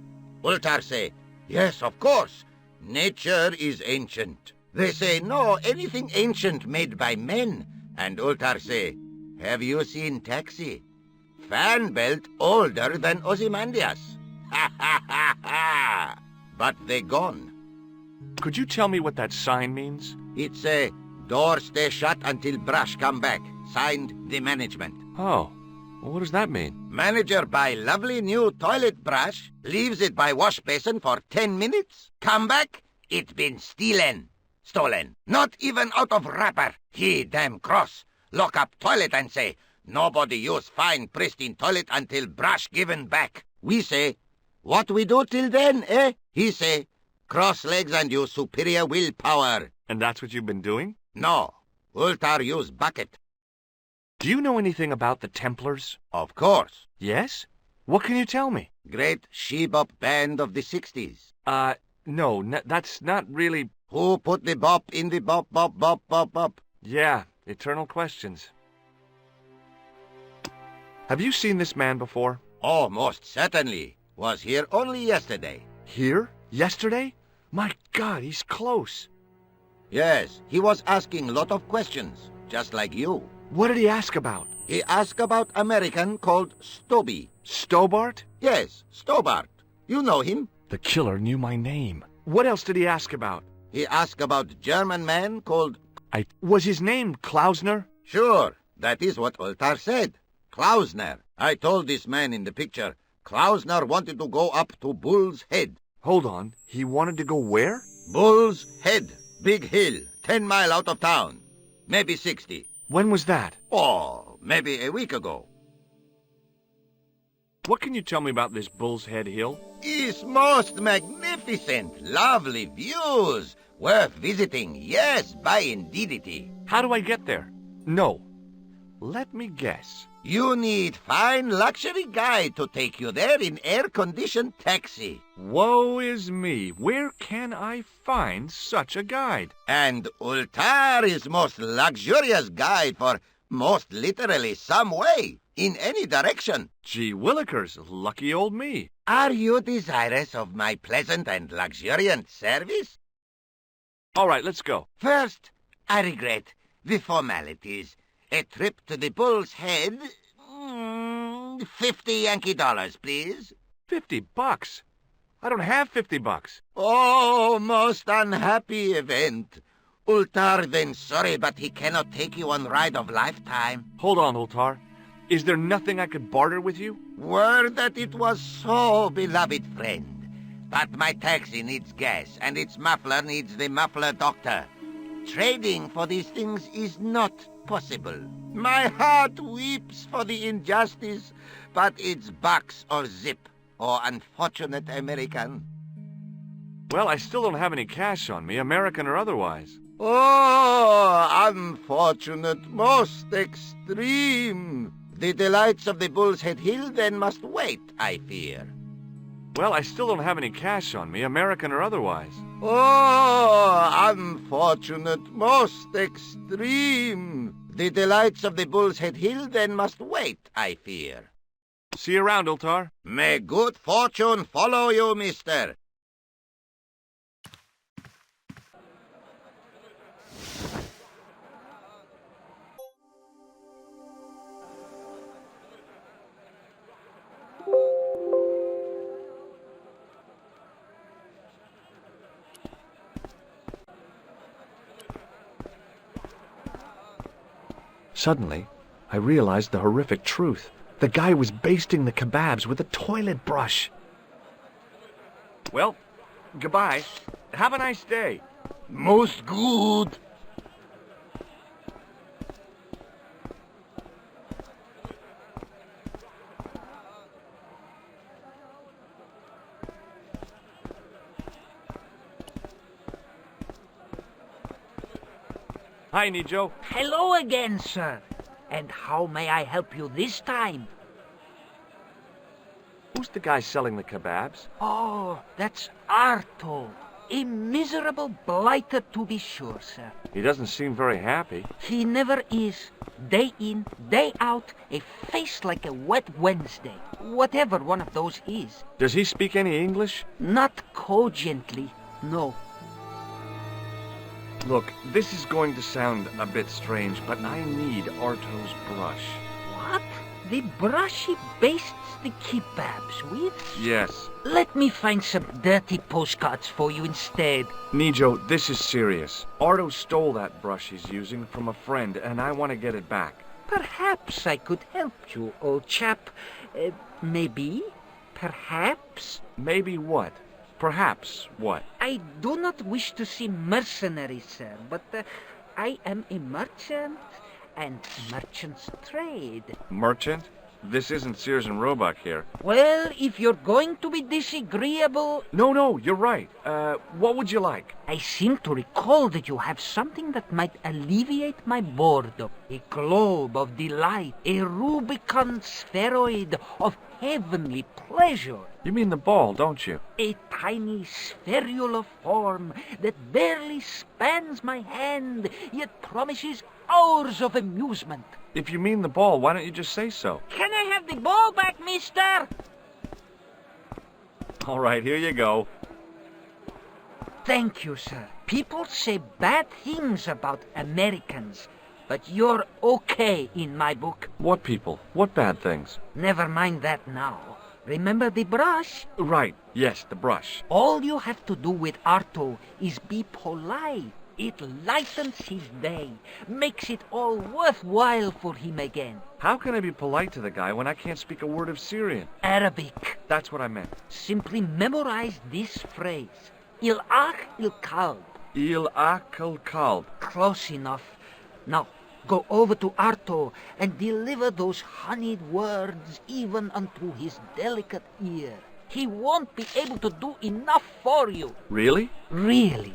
Ultar say, yes, of course. Nature is ancient. They say, no, anything ancient made by men. And Ultar say, have you seen Taxi? Fan belt older than Ozymandias. Ha ha ha ha! But they gone. Could you tell me what that sign means? It's a door stay shut until brush come back. Signed, the management. Oh, Well, what does that mean? Manager buy lovely new toilet brush, leaves it by wash basin for 10 minutes. Come back, it been stolen. Not even out of wrapper. He damn cross. Lock up toilet and say, nobody use fine pristine toilet until brush given back. We say, what we do till then, eh? He say, cross legs and use superior willpower. And that's what you've been doing? No, Ultar use bucket. Do you know anything about the Templars? Of course. Yes? What can you tell me? Great she-bop band of the 60s. No, that's not really... Who put the bop in the bop, bop, bop, bop, bop? Yeah, eternal questions. Have you seen this man before? Oh, most certainly. Was here only yesterday. Here? Yesterday? My God, he's close. Yes, he was asking lot of questions, just like you. What did he ask about? He asked about American called Stoby. Stobart? Yes, Stobart. You know him? The killer knew my name. What else did he ask about? He asked about German man called... Was his name Klausner? Sure, that is what Ultar said. Klausner. I told this man in the picture, Klausner wanted to go up to Bull's Head. Hold on, he wanted to go where? Bull's Head. Big hill, 10 mile out of town. Maybe 60. When was that? Oh, maybe a week ago. What can you tell me about this Bull's Head Hill? It's most magnificent. Lovely views. Worth visiting. Yes, by indeedity. How do I get there? No. Let me guess. You need fine luxury guide to take you there in air-conditioned taxi. Woe is me. Where can I find such a guide? And Ultar is most luxurious guide for most literally some way, in any direction. Gee willikers, lucky old me. Are you desirous of my pleasant and luxuriant service? All right, let's go. First, I regret the formalities. A trip to the Bull's Head, 50 Yankee dollars, please. $50? I don't have $50. Oh, most unhappy event. Ultar then sorry, but he cannot take you on ride of lifetime. Hold on, Ultar. Is there nothing I could barter with you? Word that it was so, beloved friend. But my taxi needs gas, and its muffler needs the muffler doctor. Trading for these things is not possible. My heart weeps for the injustice, but it's bucks or zip, or unfortunate American. Well, I still don't have any cash on me, American or otherwise. Oh, unfortunate, most extreme. The delights of the Bull's Head Hill then must wait, I fear. Well, I still don't have any cash on me, American or otherwise. Oh, unfortunate, most extreme. The delights of the Bull's Head Hill then must wait, I fear. See you around, Ultar. May good fortune follow you, mister. Suddenly, I realized the horrific truth. The guy was basting the kebabs with a toilet brush. Well, goodbye. Have a nice day. Most good. Hi, Nijo. Hello again, sir. And how may I help you this time? Who's the guy selling the kebabs? Oh, that's Arto. A miserable blighter, to be sure, sir. He doesn't seem very happy. He never is. Day in, day out, a face like a wet Wednesday. Whatever one of those is. Does he speak any English? Not cogently, no. Look, this is going to sound a bit strange, but I need Arto's brush. What? The brush he bastes the kebabs with? Yes. Let me find some dirty postcards for you instead. Nijo, this is serious. Arto stole that brush he's using from a friend, and I want to get it back. Perhaps I could help you, old chap. Maybe? Perhaps? Maybe what? Perhaps what? I do not wish to seem mercenary, sir, but I am a merchant, and merchants trade. Merchant? This isn't Sears and Roebuck here. Well, if you're going to be disagreeable... No, you're right. What would you like? I seem to recall that you have something that might alleviate my boredom. A globe of delight, a Rubicon spheroid of heavenly pleasure. You mean the ball, don't you? A tiny spherular form that barely spans my hand, yet promises hours of amusement. If you mean the ball, why don't you just say so? Can I have the ball back, mister? All right, here you go. Thank you, sir. People say bad things about Americans, but you're okay in my book. What people? What bad things? Never mind that now. Remember the brush? Right, yes, the brush. All you have to do with Arto is be polite. It lightens his day, makes it all worthwhile for him again. How can I be polite to the guy when I can't speak a word of Syrian? Arabic. That's what I meant. Simply memorize this phrase. Il ach il kalb. Il akal kalb. Close enough. Now, go over to Arto and deliver those honeyed words even unto his delicate ear. He won't be able to do enough for you. Really? Really.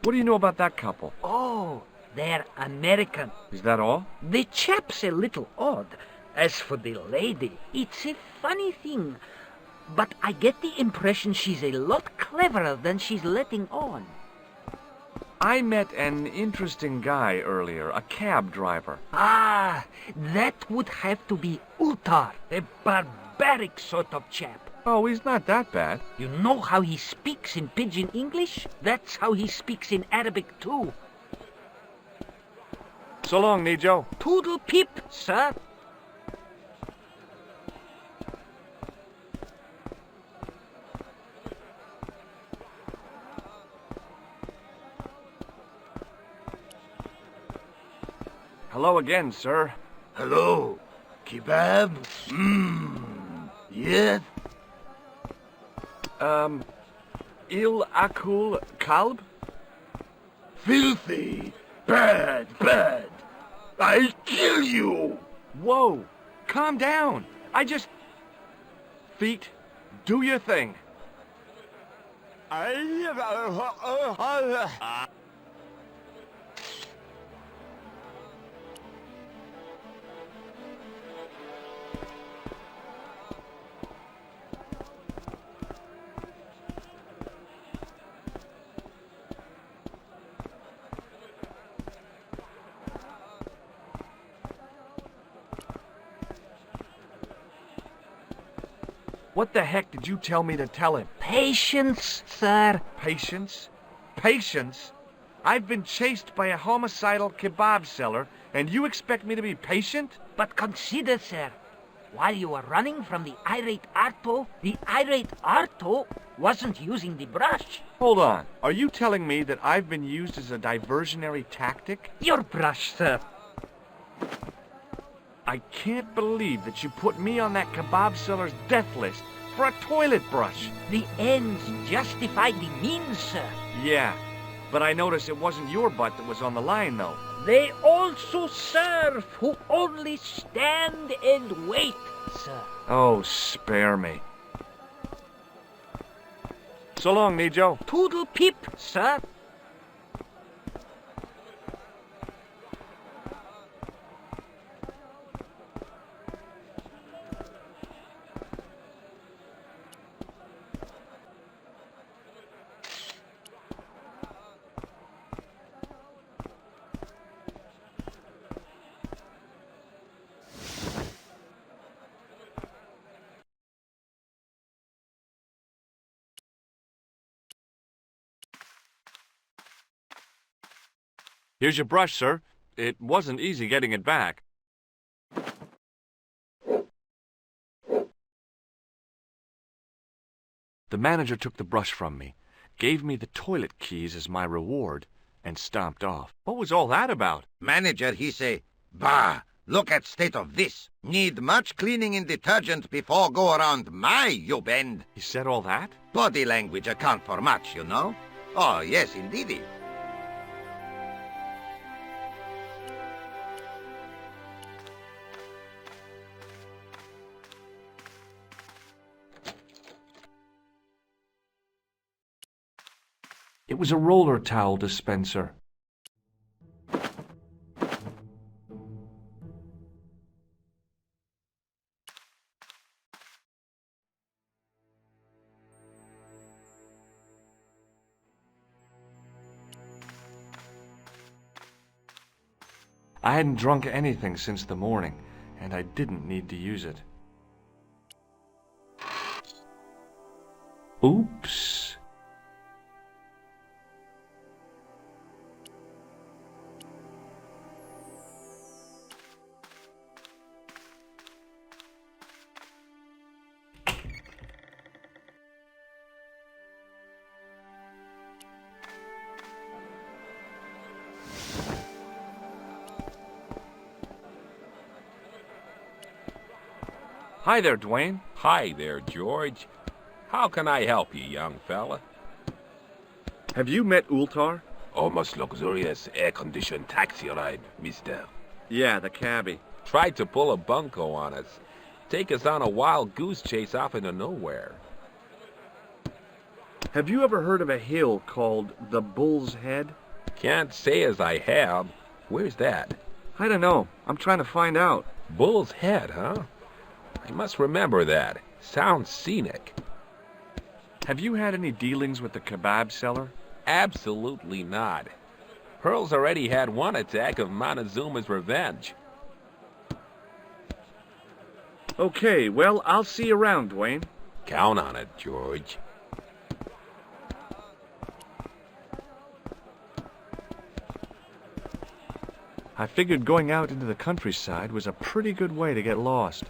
What do you know about that couple? Oh, they're American. Is that all? The chap's a little odd. As for the lady, it's a funny thing. But I get the impression she's a lot cleverer than she's letting on. I met an interesting guy earlier, a cab driver. Ah, that would have to be Utar, a barbaric sort of chap. Oh, he's not that bad. You know how he speaks in pidgin English? That's how he speaks in Arabic too. So long, Nijo. Toodle pip, sir. Hello again, sir. Hello. Kebab? Yes? Il akul kalb? Filthy. Bad. I'll kill you. Whoa, calm down. Feet, do your thing. What the heck did you tell me to tell him? Patience, sir. Patience? Patience? I've been chased by a homicidal kebab seller, and you expect me to be patient? But consider, sir, while you were running from the irate Arto wasn't using the brush. Hold on. Are you telling me that I've been used as a diversionary tactic? Your brush, sir. I can't believe that you put me on that kebab seller's death list for a toilet brush. The ends justify the means, sir. Yeah, but I noticed it wasn't your butt that was on the line, though. They also serve who only stand and wait, sir. Oh, spare me. So long, Nijo. Toodle pip, sir. Here's your brush, sir. It wasn't easy getting it back. The manager took the brush from me, gave me the toilet keys as my reward, and stomped off. What was all that about? Manager, he say, Bah! Look at state of this. Need much cleaning in detergent before go around my, you bend. He said all that? Body language account for much, you know. Oh, yes, indeedy. It was a roller towel dispenser. I hadn't drunk anything since the morning, and I didn't need to use it. Oops. Hi there, Dwayne. Hi there, George. How can I help you, young fella? Have you met Ultar? Almost luxurious air-conditioned taxi ride, mister. Yeah, the cabbie. Tried to pull a bunco on us. Take us on a wild goose chase off into nowhere. Have you ever heard of a hill called the Bull's Head? Can't say as I have. Where's that? I don't know. I'm trying to find out. Bull's Head, huh? I must remember that. Sounds scenic. Have you had any dealings with the kebab seller? Absolutely not. Pearl's already had one attack of Montezuma's revenge. Okay, well, I'll see you around, Dwayne. Count on it, George. I figured going out into the countryside was a pretty good way to get lost.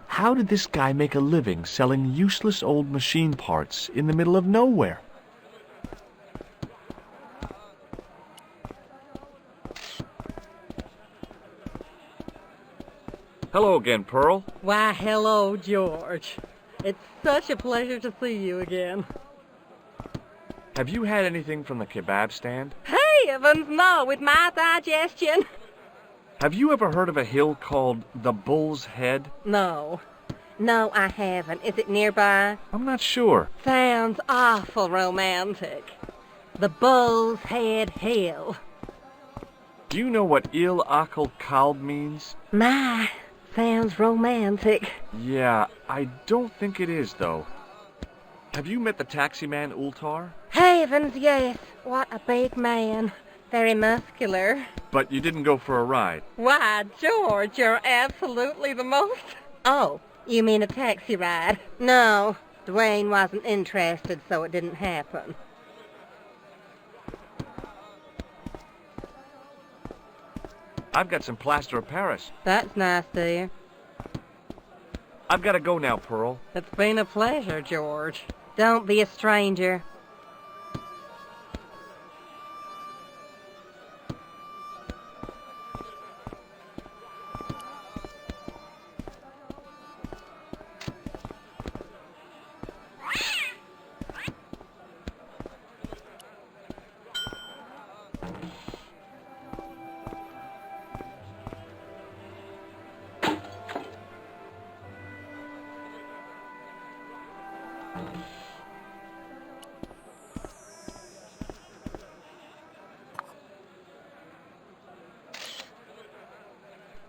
How did this guy make a living selling useless old machine parts in the middle of nowhere? Hello again, Pearl. Why, hello, George. It's such a pleasure to see you again. Have you had anything from the kebab stand? Heavens, no, with my digestion. Have you ever heard of a hill called the Bull's Head? No. No, I haven't. Is it nearby? I'm not sure. Sounds awful romantic. The Bull's Head Hill. Do you know what Il Akal Kalb means? My, sounds romantic. Yeah, I don't think it is, though. Have you met the taxi man, Ultar? Heavens, yes. What a big man. Very muscular. But you didn't go for a ride. Why, George, you're absolutely the most... Oh, you mean a taxi ride? No, Dwayne wasn't interested, so it didn't happen. I've got some plaster of Paris. That's nice, dear. I've got to go now, Pearl. It's been a pleasure, George. Don't be a stranger.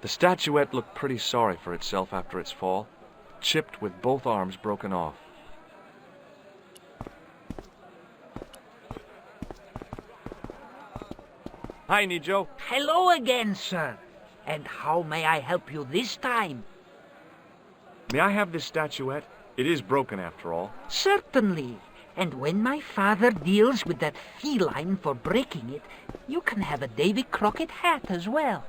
The statuette looked pretty sorry for itself after its fall, chipped with both arms broken off. Hi, Nijo. Hello again, sir. And how may I help you this time? May I have this statuette? It is broken after all. Certainly. And when my father deals with that feline for breaking it, you can have a Davy Crockett hat as well.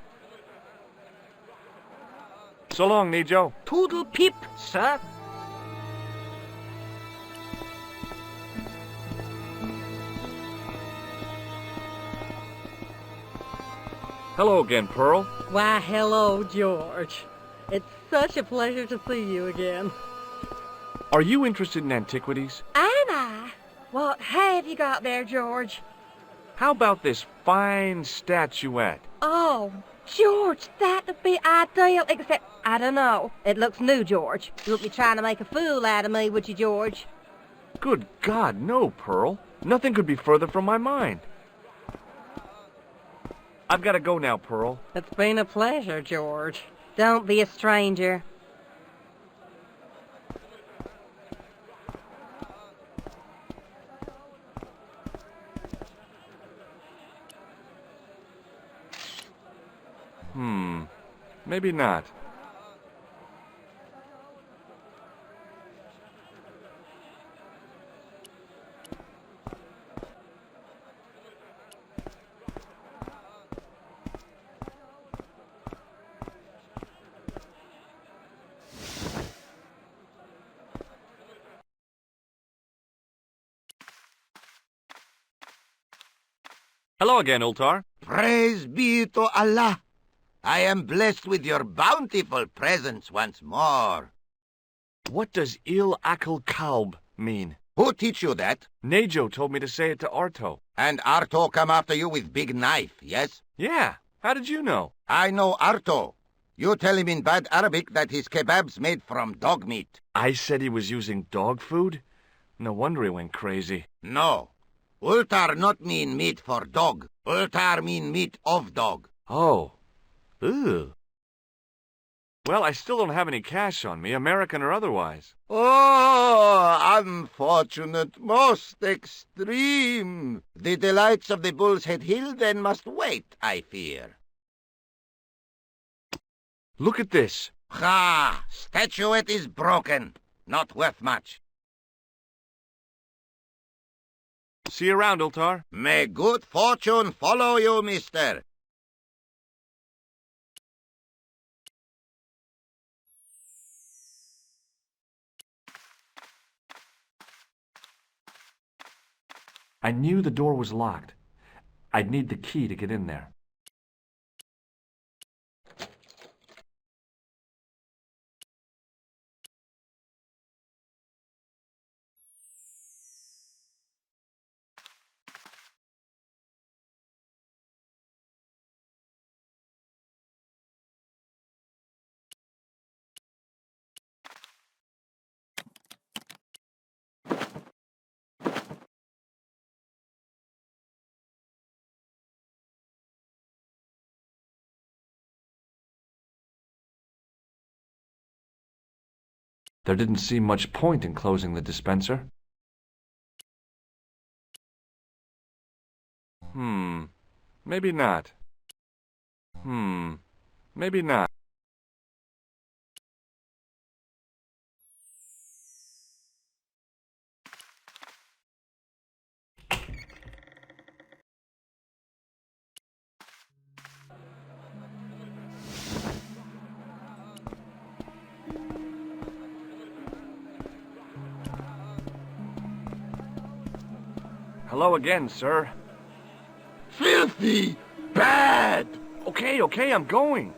So long, Nijo. Toodle pip, sir. Hello again, Pearl. Why, hello, George. It's such a pleasure to see you again. Are you interested in antiquities? Am I? What have you got there, George? How about this fine statuette? Oh, George, that'd be ideal, except, I don't know. It looks new, George. You wouldn't be trying to make a fool out of me, would you, George? Good God, no, Pearl. Nothing could be further from my mind. I've got to go now, Pearl. It's been a pleasure, George. Don't be a stranger. Maybe not. Hello again, Ultar. Praise be to Allah. I am blessed with your bountiful presence once more. What does Il Akal Kalb mean? Who teach you that? Nejo told me to say it to Arto. And Arto come after you with big knife, yes? Yeah. How did you know? I know Arto. You tell him in bad Arabic that his kebab's made from dog meat. I said he was using dog food? No wonder he went crazy. No. Ultar not mean meat for dog. Ultar mean meat of dog. Oh. Ew. Well, I still don't have any cash on me, American or otherwise. Oh, unfortunate, most extreme. The delights of the Bull's Head Hill then must wait, I fear. Look at this. Ha! Statuette is broken. Not worth much. See you around, Ultar. May good fortune follow you, mister. I knew the door was locked. I'd need the key to get in there. There didn't seem much point in closing the dispenser. Maybe not. Maybe not. Hello again, sir. Filthy! Bad! Okay, I'm going.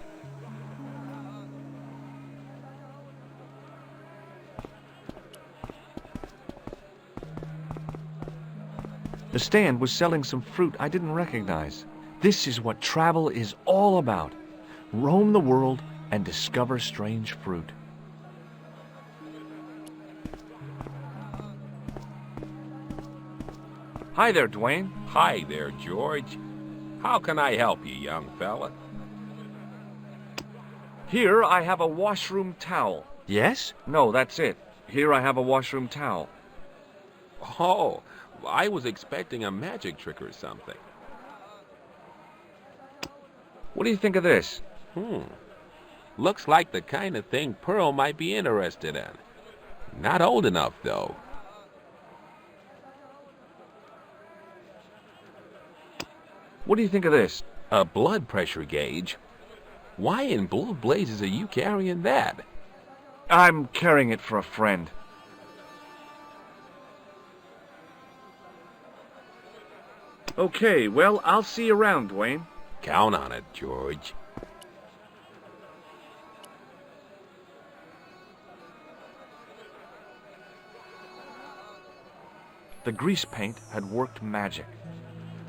The stand was selling some fruit I didn't recognize. This is what travel is all about. Roam the world and discover strange fruit. Hi there, Dwayne. Hi there, George. How can I help you, young fella? Here I have a washroom towel. Yes? No, that's it. Here I have a washroom towel. Oh, I was expecting a magic trick or something. What do you think of this? Looks like the kind of thing Pearl might be interested in. Not old enough, though. What do you think of this? A blood pressure gauge? Why in blue blazes are you carrying that? I'm carrying it for a friend. Okay, well, I'll see you around, Dwayne. Count on it, George. The grease paint had worked magic.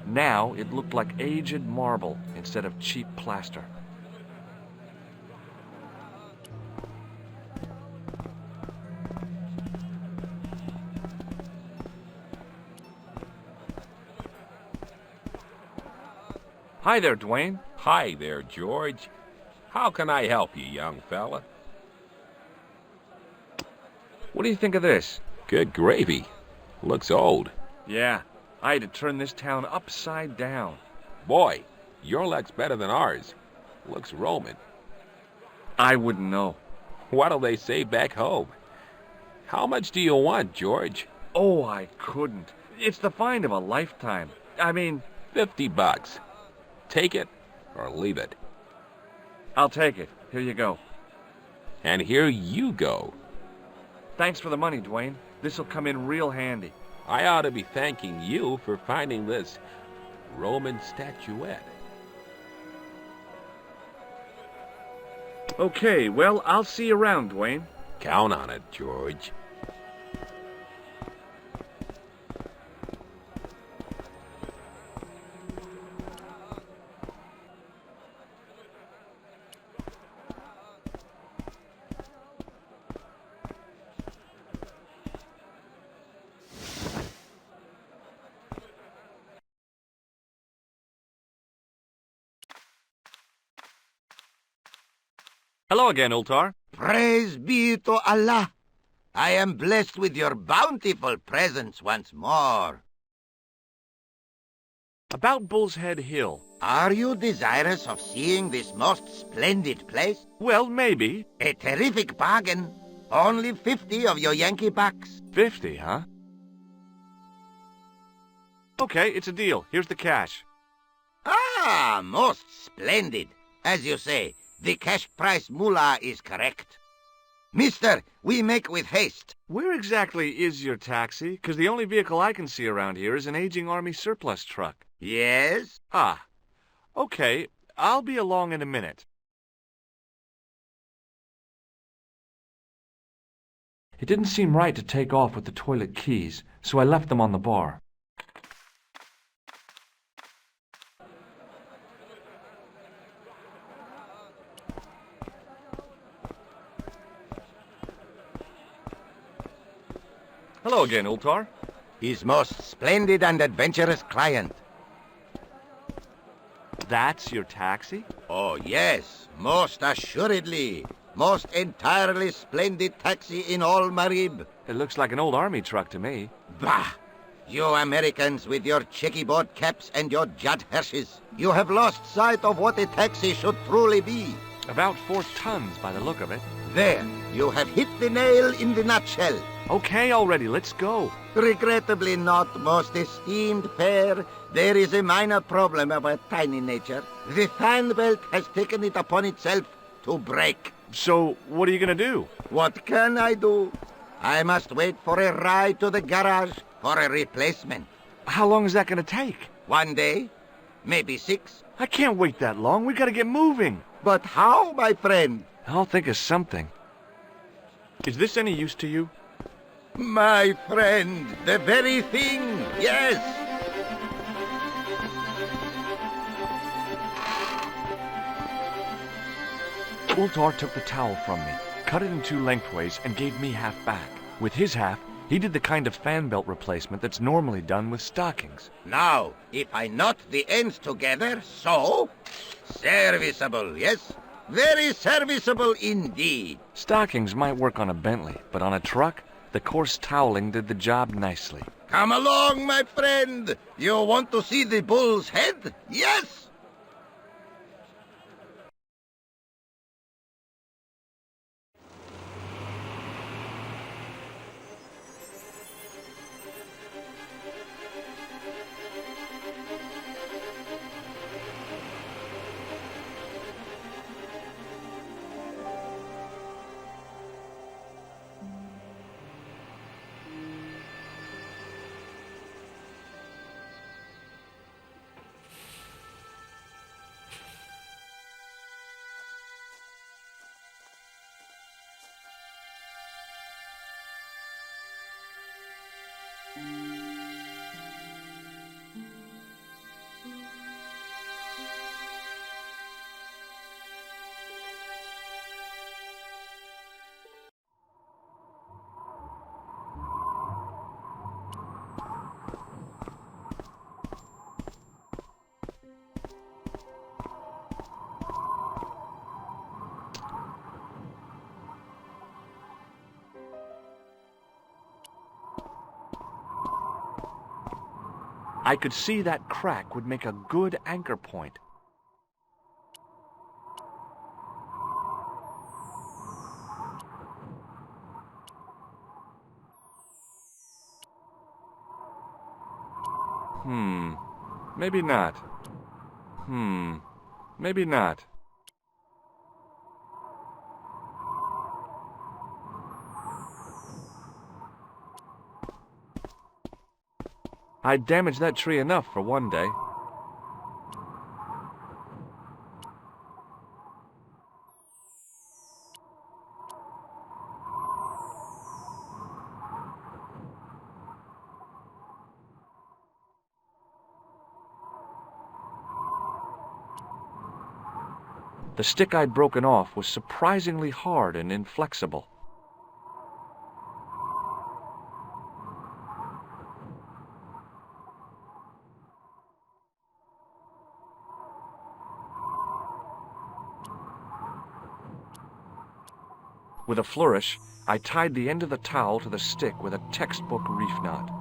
Now it looked like aged marble instead of cheap plaster. Hi there, Dwayne. Hi there, George. How can I help you, young fella? What do you think of this? Good gravy. Looks old. Yeah, I had to turn this town upside down. Boy, your luck's better than ours. Looks Roman. I wouldn't know. What'll they say back home? How much do you want, George? Oh, I couldn't. It's the find of a lifetime. I mean... $50. Take it or leave it. I'll take it. Here you go. And here you go. Thanks for the money, Dwayne. This'll come in real handy. I ought to be thanking you for finding this Roman statuette. Okay, well, I'll see you around, Dwayne. Count on it, George. Hello again, Ultar. Praise be to Allah. I am blessed with your bountiful presence once more. About Bull's Head Hill. Are you desirous of seeing this most splendid place? Well, maybe. A terrific bargain. Only 50 of your Yankee bucks. 50, huh? Okay, it's a deal. Here's the cash. Ah, most splendid. As you say, the cash price moolah is correct. Mister, we make with haste. Where exactly is your taxi? 'Cause the only vehicle I can see around here is an aging Army surplus truck. Yes? Ah. Okay, I'll be along in a minute. It didn't seem right to take off with the toilet keys, so I left them on the bar. Hello again, Ultar. His most splendid and adventurous client. That's your taxi? Oh, yes, most assuredly. Most entirely splendid taxi in all Marib. It looks like an old army truck to me. Bah! You Americans with your checkerboard caps and your Judd Hirsches. You have lost sight of what a taxi should truly be. About 4 tons by the look of it. There, you have hit the nail in the nutshell. Okay, already, let's go. Regrettably not, most esteemed pair. There is a minor problem of a tiny nature. The fan belt has taken it upon itself to break. So, what are you gonna do? What can I do? I must wait for a ride to the garage for a replacement. How long is that gonna take? 1 day, maybe 6. I can't wait that long. We gotta get moving. But how, my friend? I'll think of something. Is this any use to you? My friend, the very thing, yes. Ultar took the towel from me, cut it in 2 lengthways, and gave me half back. With his half, he did the kind of fan belt replacement that's normally done with stockings. Now, if I knot the ends together, so... Serviceable, yes? Very serviceable indeed. Stockings might work on a Bentley, but on a truck, the coarse toweling did the job nicely. Come along, my friend. You want to see the bull's head? Yes? I could see that crack would make a good anchor point. Maybe not. Maybe not. I'd damaged that tree enough for one day. The stick I'd broken off was surprisingly hard and inflexible. With a flourish, I tied the end of the towel to the stick with a textbook reef knot.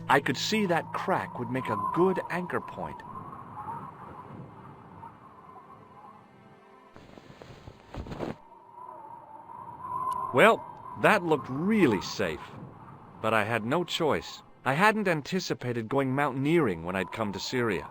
I could see that crack would make a good anchor point. Well, that looked really safe, but I had no choice. I hadn't anticipated going mountaineering when I'd come to Syria.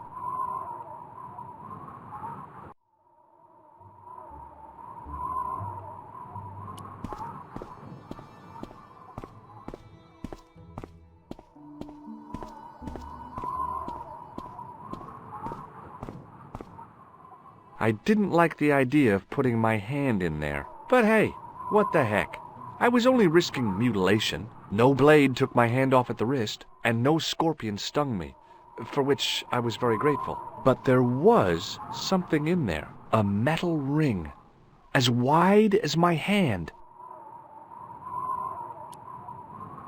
I didn't like the idea of putting my hand in there. But hey, what the heck? I was only risking mutilation. No blade took my hand off at the wrist, and no scorpion stung me, for which I was very grateful. But there was something in there, a metal ring, as wide as my hand.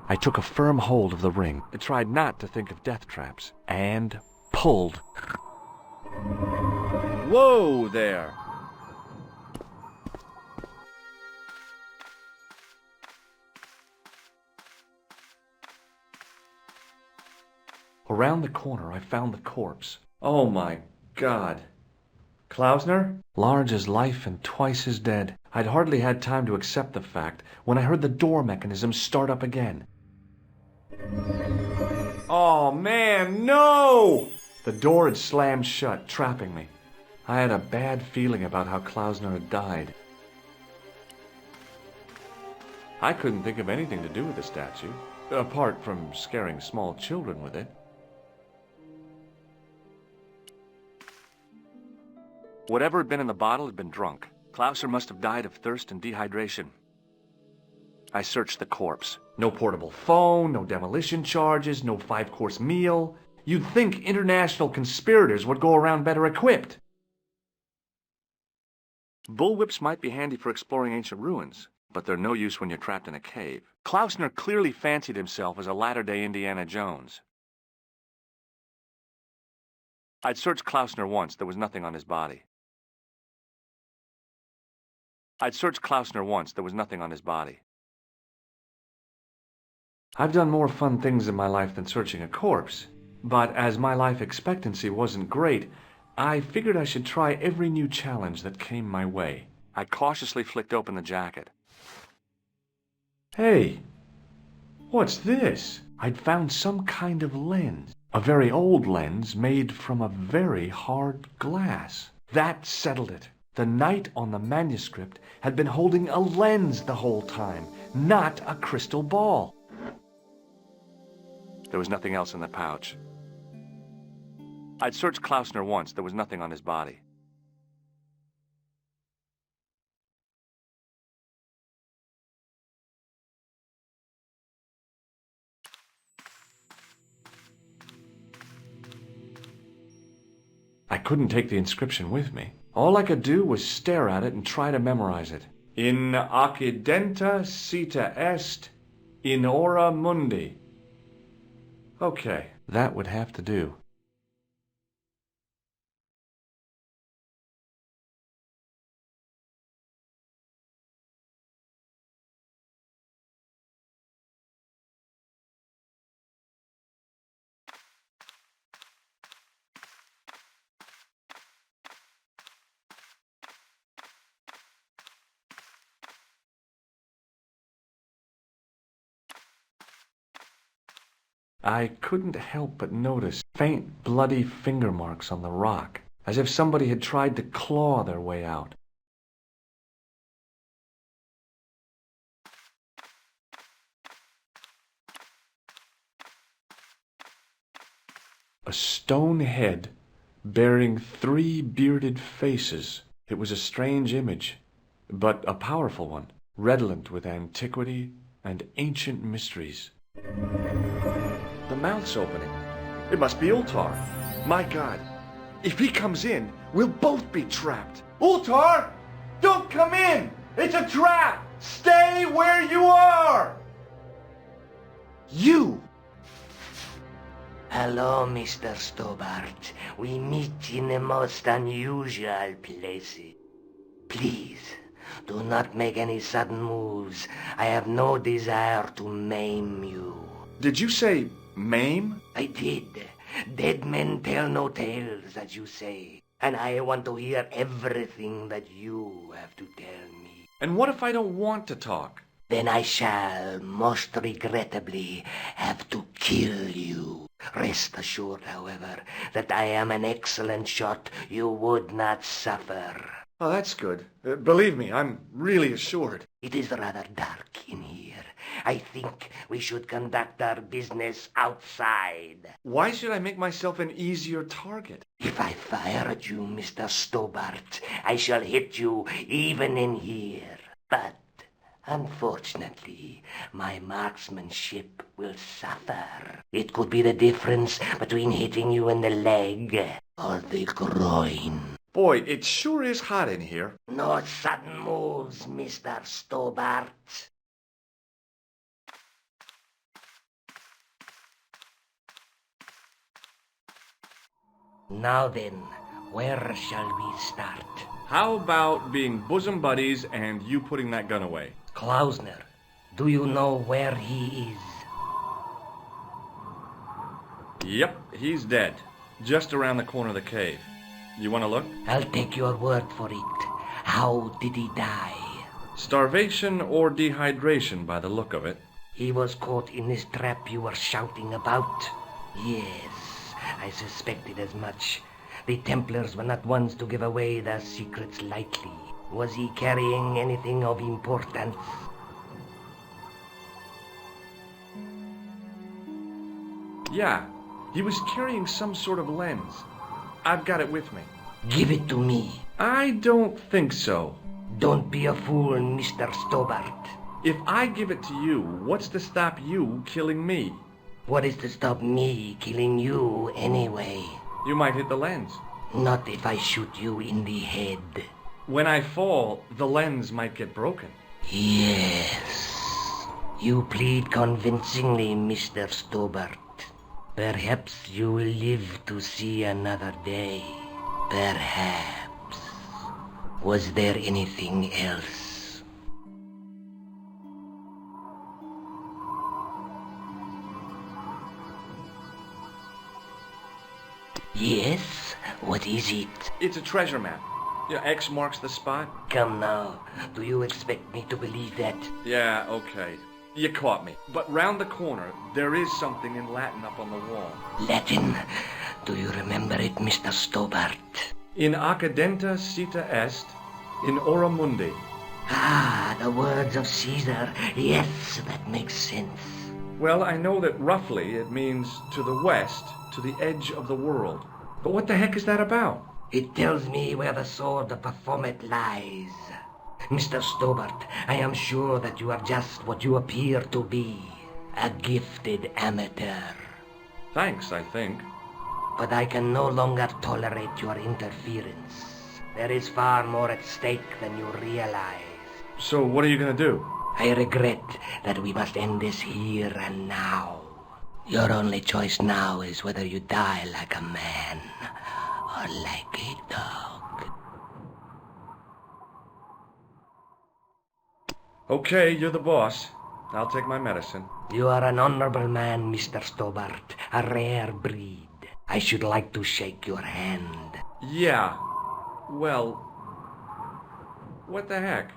I took a firm hold of the ring. I tried not to think of death traps, and pulled. Whoa there! Around the corner, I found the corpse. Oh my God. Klausner? Large as life and twice as dead. I'd hardly had time to accept the fact when I heard the door mechanism start up again. Oh man, no! The door had slammed shut, trapping me. I had a bad feeling about how Klausner had died. I couldn't think of anything to do with the statue, apart from scaring small children with it. Whatever had been in the bottle had been drunk. Klausner must have died of thirst and dehydration. I searched the corpse. No portable phone, no demolition charges, no 5-course meal. You'd think international conspirators would go around better equipped. Bullwhips might be handy for exploring ancient ruins, but they're no use when you're trapped in a cave. Klausner clearly fancied himself as a latter-day Indiana Jones. I'd searched Klausner once. There was nothing on his body. I'd searched Klausner once. There was nothing on his body. I've done more fun things in my life than searching a corpse, but as my life expectancy wasn't great, I figured I should try every new challenge that came my way. I cautiously flicked open the jacket. Hey, what's this? I'd found some kind of lens. A very old lens made from a very hard glass. That settled it. The knight on the manuscript had been holding a lens the whole time, not a crystal ball. There was nothing else in the pouch. I'd searched Klausner once. There was nothing on his body. I couldn't take the inscription with me. All I could do was stare at it and try to memorize it. In occidenta sita est, in ora mundi. Okay, that would have to do. I couldn't help but notice faint bloody finger marks on the rock, as if somebody had tried to claw their way out. A stone head bearing 3 bearded faces. It was a strange image, but a powerful one, redolent with antiquity and ancient mysteries. The mouth's opening. It must be Ultar. My God, if he comes in, we'll both be trapped. Ultar! Don't come in! It's a trap! Stay where you are! You! Hello, Mr. Stobart. We meet in the most unusual places. Please, do not make any sudden moves. I have no desire to maim you. Did you say maim? I did. Dead men tell no tales, as you say. And I want to hear everything that you have to tell me. And what if I don't want to talk? Then I shall, most regrettably, have to kill you. Rest assured, however, that I am an excellent shot. You would not suffer. Oh, that's good. Believe me, I'm really assured. It is rather dark in here. I think we should conduct our business outside. Why should I make myself an easier target? If I fire at you, Mr. Stobart, I shall hit you even in here. But unfortunately, my marksmanship will suffer. It could be the difference between hitting you in the leg or the groin. Boy, it sure is hot in here. No sudden moves, Mr. Stobart. Now then, where shall we start? How about being bosom buddies and you putting that gun away? Klausner, do you know where he is? Yep, he's dead. Just around the corner of the cave. You want to look? I'll take your word for it. How did he die? Starvation or dehydration by the look of it. He was caught in this trap you were shouting about? Yes, I suspected as much. The Templars were not ones to give away their secrets lightly. Was he carrying anything of importance? Yeah, he was carrying some sort of lens. I've got it with me. Give it to me. I don't think so. Don't be a fool, Mr. Stobart. If I give it to you, what's to stop you killing me? What is to stop me killing you anyway? You might hit the lens. Not if I shoot you in the head. When I fall, the lens might get broken. Yes. You plead convincingly, Mr. Stobart. Perhaps you will live to see another day. Perhaps. Was there anything else? Yes? What is it? It's a treasure map. Yeah, X marks the spot. Come now. Do you expect me to believe that? Yeah, okay. You caught me. But round the corner, there is something in Latin up on the wall. Latin? Do you remember it, Mr. Stobart? In accidenta sita est, in ora mundi. Ah, the words of Caesar. Yes, that makes sense. Well, I know that roughly it means to the west, to the edge of the world. But what the heck is that about? It tells me where the sword of Baphomet lies. Mr. Stobart, I am sure that you are just what you appear to be. A gifted amateur. Thanks, I think. but I can no longer tolerate your interference. There is far more at stake than you realize. So what are you gonna do? I regret that we must end this here and now. Your only choice now is whether you die like a man or like a dog. Okay, you're the boss. I'll take my medicine. You are an honorable man, Mr. Stobart, a rare breed. I should like to shake your hand. Yeah. Well, what the heck?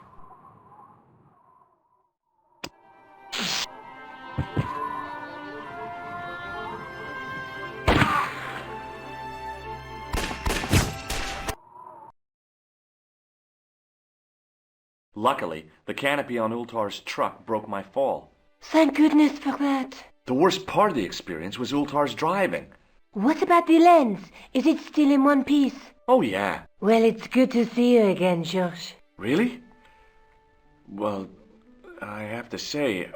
Luckily, the canopy on Ultar's truck broke my fall. Thank goodness for that. The worst part of the experience was Ultar's driving. What about the lens? Is it still in one piece? Oh, yeah. Well, it's good to see you again, George. Really? Well, I have to say,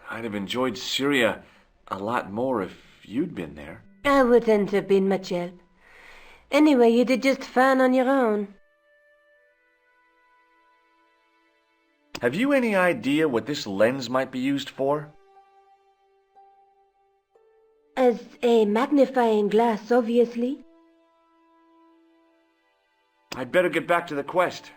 I'd have enjoyed Syria a lot more if you'd been there. I wouldn't have been much help. Anyway, you did just fine on your own. Have you any idea what this lens might be used for? As a magnifying glass, obviously. I'd better get back to the quest.